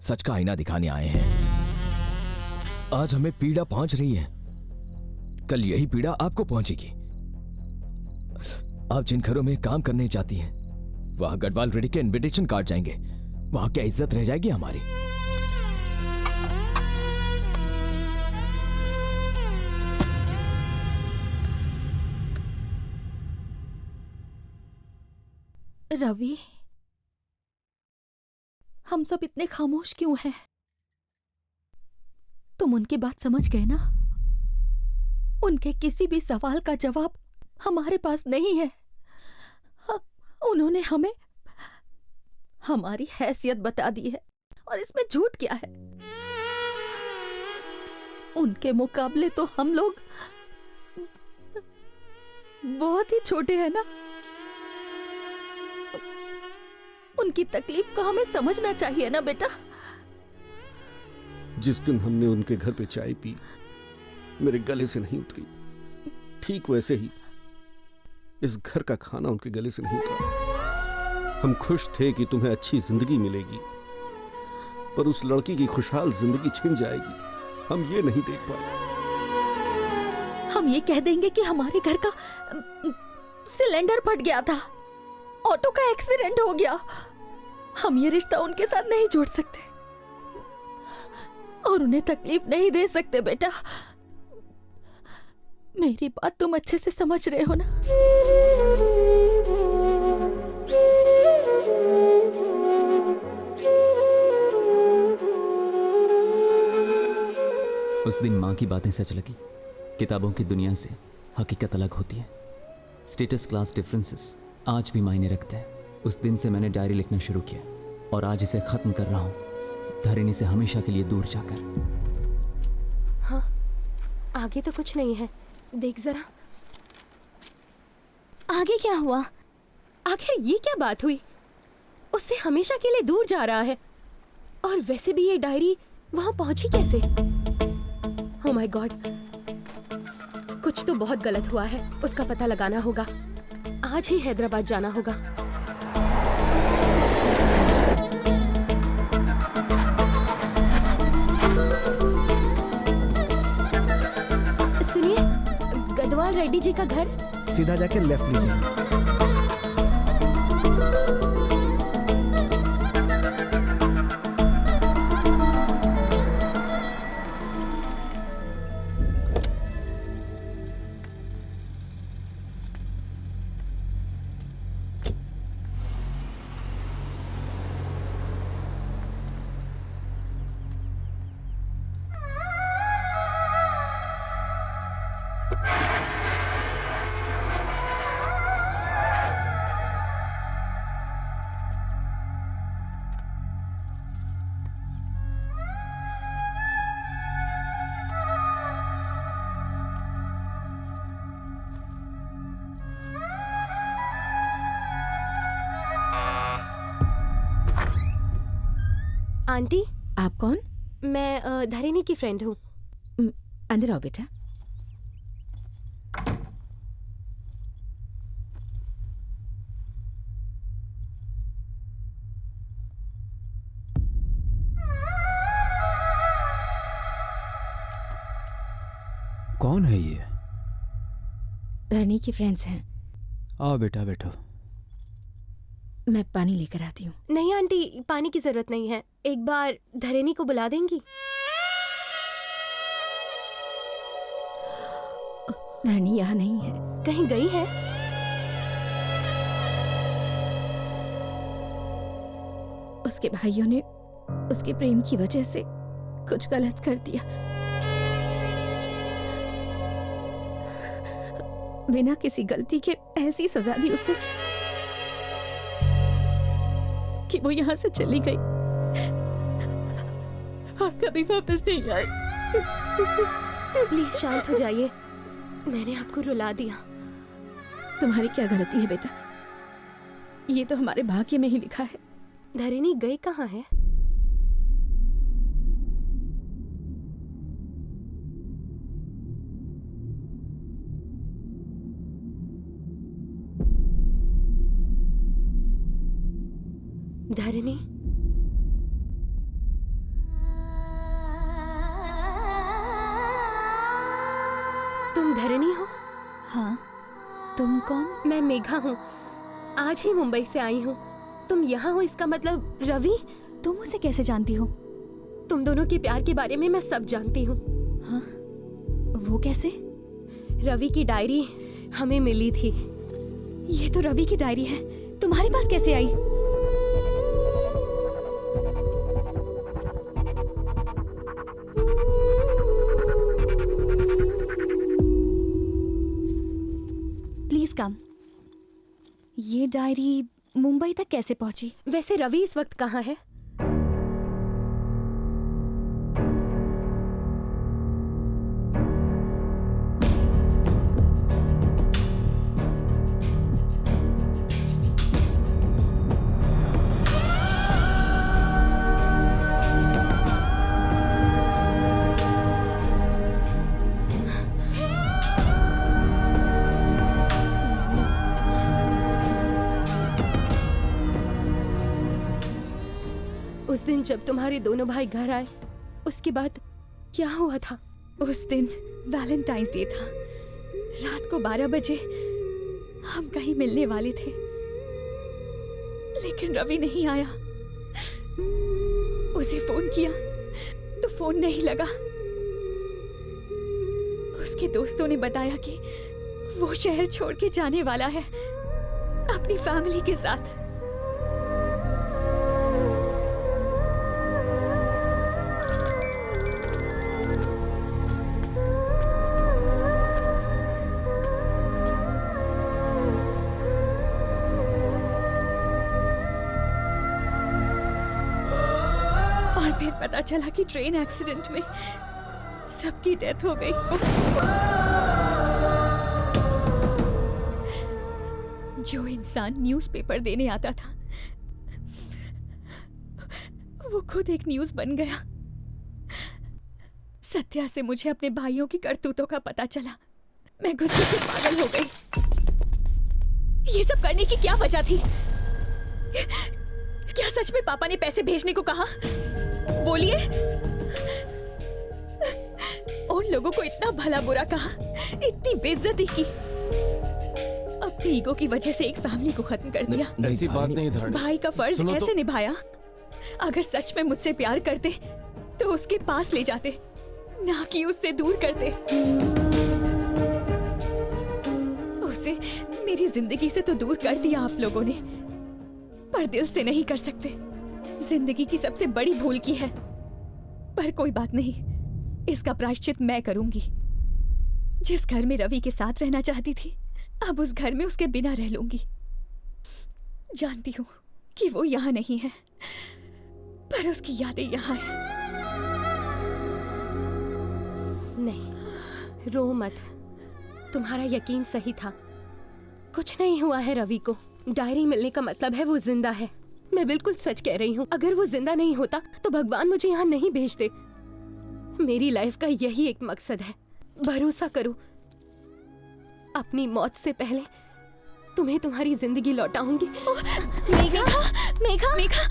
सच का आईना दिखाने आए हैं। आज हमें पीड़ा पहुंच रही है, कल यही पीड़ा आपको पहुंचेगी। आप जिन घरों में काम करने जाती हैं वहां गढ़वाल रेड्डी के इनविटेशन कार्ड जाएंगे, वहां क्या इज्जत रह जाएगी हमारी? रवि, हम सब इतने खामोश क्यों हैं? तुम उनकी बात समझ गए ना? उनके किसी भी सवाल का जवाब हमारे पास नहीं है। उन्होंने हमें हमारी हैसियत बता दी है और इसमें झूठ क्या है? उनके मुकाबले तो हम लोग बहुत ही छोटे हैं ना। उनकी तकलीफ को हमें समझना चाहिए ना बेटा। जिस दिन हमने उनके घर पे चाय पी, मेरे गले से नहीं उतरी, ठीक वैसे ही इस घर का खाना उनके गले से नहीं उतरा। हम खुश थे कि तुम्हें अच्छी जिंदगी मिलेगी, पर उस लड़की की खुशहाल जिंदगी छिन जाएगी, हम ये नहीं देख पाए। हम ये कह देंगे कि हमारे घर का सिलेंडर फट गया था, ऑटो का एक्सीडेंट हो गया। हम ये रिश्ता उनके साथ नहीं जोड़ सकते और उन्हें तकलीफ नहीं दे सकते बेटा। मेरी बात तुम अच्छे से समझ रहे हो ना? उस दिन माँ की बातें सच लगी। किताबों की दुनिया से हकीकत अलग होती है। स्टेटस क्लास डिफरेंसेस आज भी मायने रखते हैं। उस दिन से मैंने डायरी लिखना शुरू किया और आज इसे खत्म कर रहा हूँ, धरणि से हमेशा के लिए दूर जाकर। हाँ, आगे तो कुछ नहीं है, देख जरा। आगे क्या हुआ? आखिर ये क्या बात हुई? उससे हमेशा के लिए दूर जा रहा है। और वैसे भी ये डायरी वहां पहुंची कैसे? ओह माय गॉड, कुछ तो बहुत गलत हुआ है। उसका पता लगाना होगा। आज ही हैदराबाद जाना होगा। सुनिए, गदवाल रेड्डी जी का घर सीधा जाके लेफ्ट लीजिए। आंटी, आप कौन? मैं धरणि की फ्रेंड हूँ। अंदर आओ बेटा। कौन है ये? धरनी की फ्रेंड्स हैं। आओ बेटा, बैठो। मैं पानी लेकर आती हूँ। नहीं आंटी, पानी की जरूरत नहीं है। एक बार धरणि को बुला देंगी? धरनी यहाँ नहीं है। कहीं गई है? उसके भाइयों ने उसके प्रेम की वजह से कुछ गलत कर दिया। बिना किसी गलती के ऐसी सजा दी उसे कि वो यहाँ से चली गई और कभी वापस नहीं आई। प्लीज शांत हो जाइए। मैंने आपको रुला दिया। तुम्हारी क्या गलती है बेटा? ये तो हमारे भाग्य में ही लिखा है। धरणि गई कहाँ है? धरणि, तुम धरणि हो? हाँ, तुम कौन? मैं मेघा हूँ। आज ही मुंबई से आई हूँ। तुम यहाँ हो इसका मतलब रवि? तुम उसे कैसे जानती हो? तुम दोनों के प्यार के बारे में मैं सब जानती हूँ। हाँ? वो कैसे? रवि की डायरी हमें मिली थी। ये तो रवि की डायरी है, तुम्हारे पास कैसे आई? Please come. ये डायरी मुंबई तक कैसे पहुंची? वैसे रवि इस वक्त कहाँ है? उस दिन जब तुम्हारे दोनों भाई घर आए, उसके बाद क्या हुआ था? उस दिन वैलेंटाइंस डे था। रात को 12 बजे हम कहीं मिलने वाले थे, लेकिन रवि नहीं आया। उसे फोन किया तो फोन नहीं लगा। उसके दोस्तों ने बताया कि वो शहर छोड़ के जाने वाला है अपनी फैमिली के साथ। और फिर पता चला कि ट्रेन एक्सीडेंट में सबकी डेथ हो गई। जो इंसान न्यूज़पेपर देने आता था वो खुद एक न्यूज़ बन गया। सत्या से मुझे अपने भाइयों की करतूतों का पता चला। मैं गुस्से से पागल हो गई। ये सब करने की क्या वजह थी? क्या सच में पापा ने पैसे भेजने को कहा? बोलिए। उन लोगों को इतना भला बुरा कहा, इतनी बेइज्जती की, अपनी ईगो की वजह से एक फैमिली को खत्म कर दिया। ऐसी बात नहीं धरनी। भाई का फर्ज ऐसे निभाया। अगर सच में मुझसे प्यार करते तो उसके पास ले जाते, ना कि उससे दूर करते। उसे मेरी जिंदगी से तो दूर कर दिया आप लोगों ने, पर दिल से नहीं कर सकते। जिंदगी की सबसे बड़ी भूल की है, पर कोई बात नहीं, इसका प्रायश्चित मैं करूंगी। जिस घर में रवि के साथ रहना चाहती थी, अब उस घर में उसके बिना रह लूंगी। जानती हूँ कि वो यहाँ नहीं है, पर उसकी यादें यहाँ हैं। नहीं, रो मत। तुम्हारा यकीन सही था। कुछ नहीं हुआ है रवि को। डायरी मिलने का मतलब है वो जिंदा है। मैं बिल्कुल सच कह रही हूँ। अगर वो जिंदा नहीं होता तो भगवान मुझे यहाँ नहीं भेजते। मेरी लाइफ का यही एक मकसद है। भरोसा करो, अपनी मौत से पहले तुम्हें तुम्हारी जिंदगी लौटाऊंगी। Megha, Megha, Megha.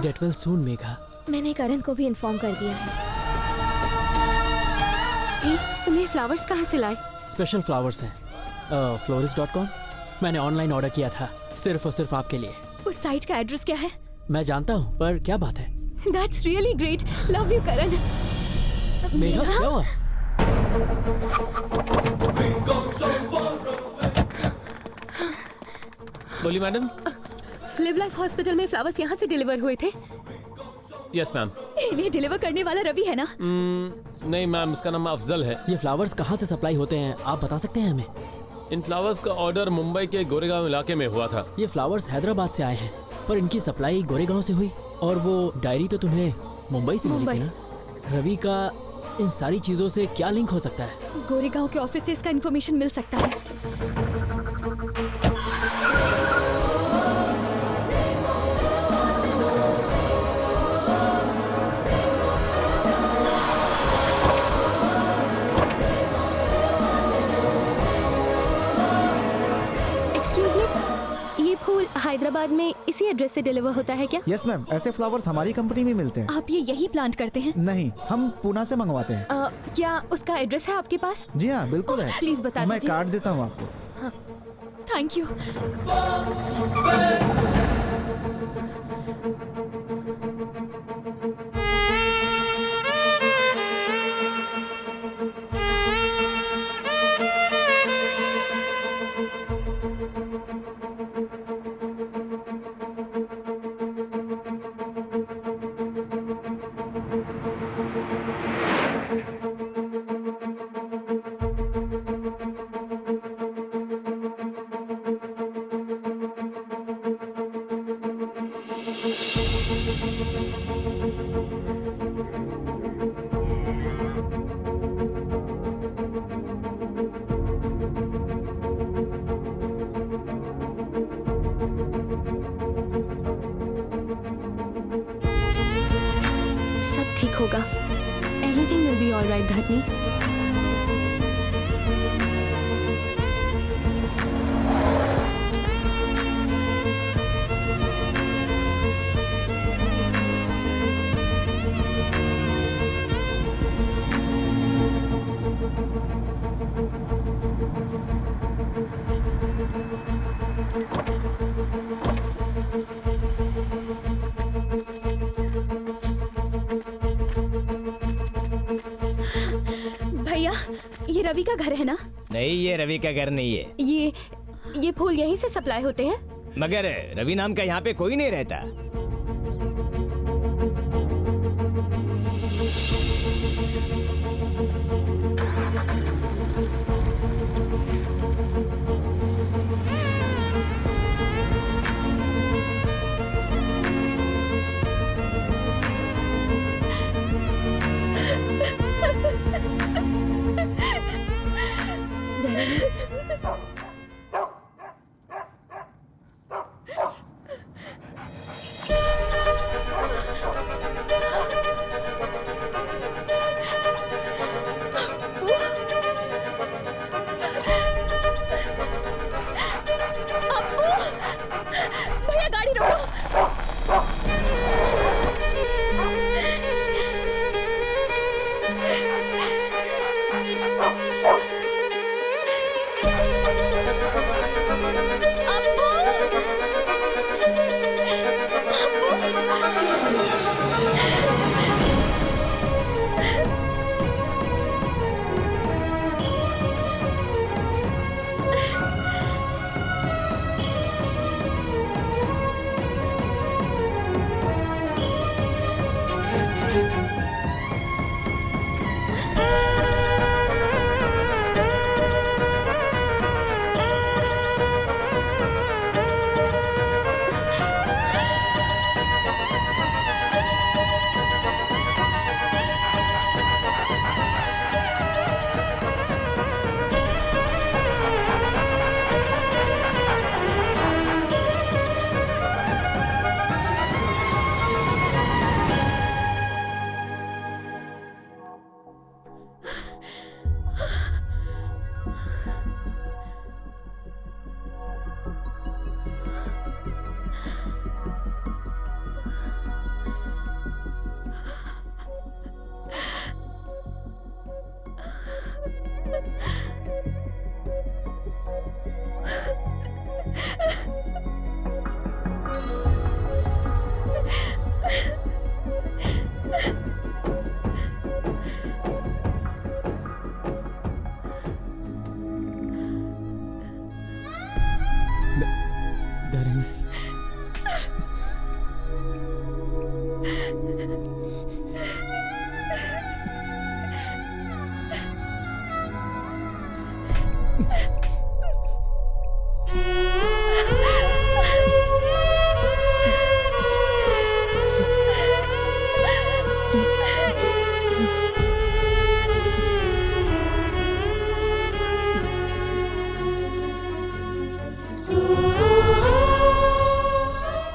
Get well soon, Megha. मैंने करण को भी इन्फॉर्म कर दिया है। तुम ये फ्लावर्स कहाँ से लाए? स्पेशल फ्लावर्स हैं, florist.com। मैंने ऑनलाइन ऑर्डर किया था, सिर्फ और सिर्फ आपके लिए। उस साइट का एड्रेस क्या है? मैं जानता हूँ, पर क्या बात है? That's really great. Love you, करण। मेघा, क्या हुआ? बोली मैडम। लिव लाइफ हॉस्पिटल में फ्लावर्स यहाँ से डिलीवर हुए थे। Yes ma'am. इन्हें डिलीवर करने वाला रवि है ना? नहीं मैम, इसका नाम अफजल है। ये फ्लावर्स कहाँ से सप्लाई होते हैं, आप बता सकते हैं हमें? इन फ्लावर्स का ऑर्डर मुंबई के गोरेगांव इलाके में हुआ था। ये फ्लावर्स हैदराबाद से आए हैं, पर इनकी सप्लाई गोरेगांव से हुई। और वो डायरी तो तुम्हें मुंबई से मिली थी ना? रवि का इन सारी चीजों से क्या लिंक हो सकता है? गोरेगांव के ऑफिस से इसका इन्फॉर्मेशन मिल सकता है। हैदराबाद में इसी एड्रेस से डिलीवर होता है क्या? यस मैम, ऐसे फ्लावर्स हमारी कंपनी में मिलते हैं। आप ये यही प्लांट करते हैं? नहीं, हम पूना से मंगवाते हैं। क्या उसका एड्रेस है आपके पास? जी हाँ, बिल्कुल है। प्लीज बता दीजिए। मैं कार्ड देता हूँ आपको। हाँ। Thank you. सब ठीक होगा। एवरीथिंग विल बी ऑलराइट धरनी। भैया, ये रवि का घर है ना? नहीं, ये रवि का घर नहीं है। ये फूल यहीं से सप्लाई होते हैं? मगर रवि नाम का यहाँ पे कोई नहीं रहता। भैया गाड़ी रोको।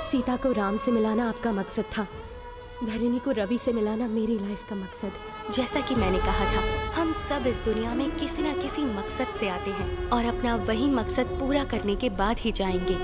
सीता को राम से मिलाना आपका मकसद था, धरणी को रवि से मिलाना मेरी लाइफ का मकसद। जैसा कि मैंने कहा था, हम सब इस दुनिया में किसी न किसी मकसद से आते हैं और अपना वही मकसद पूरा करने के बाद ही जाएंगे।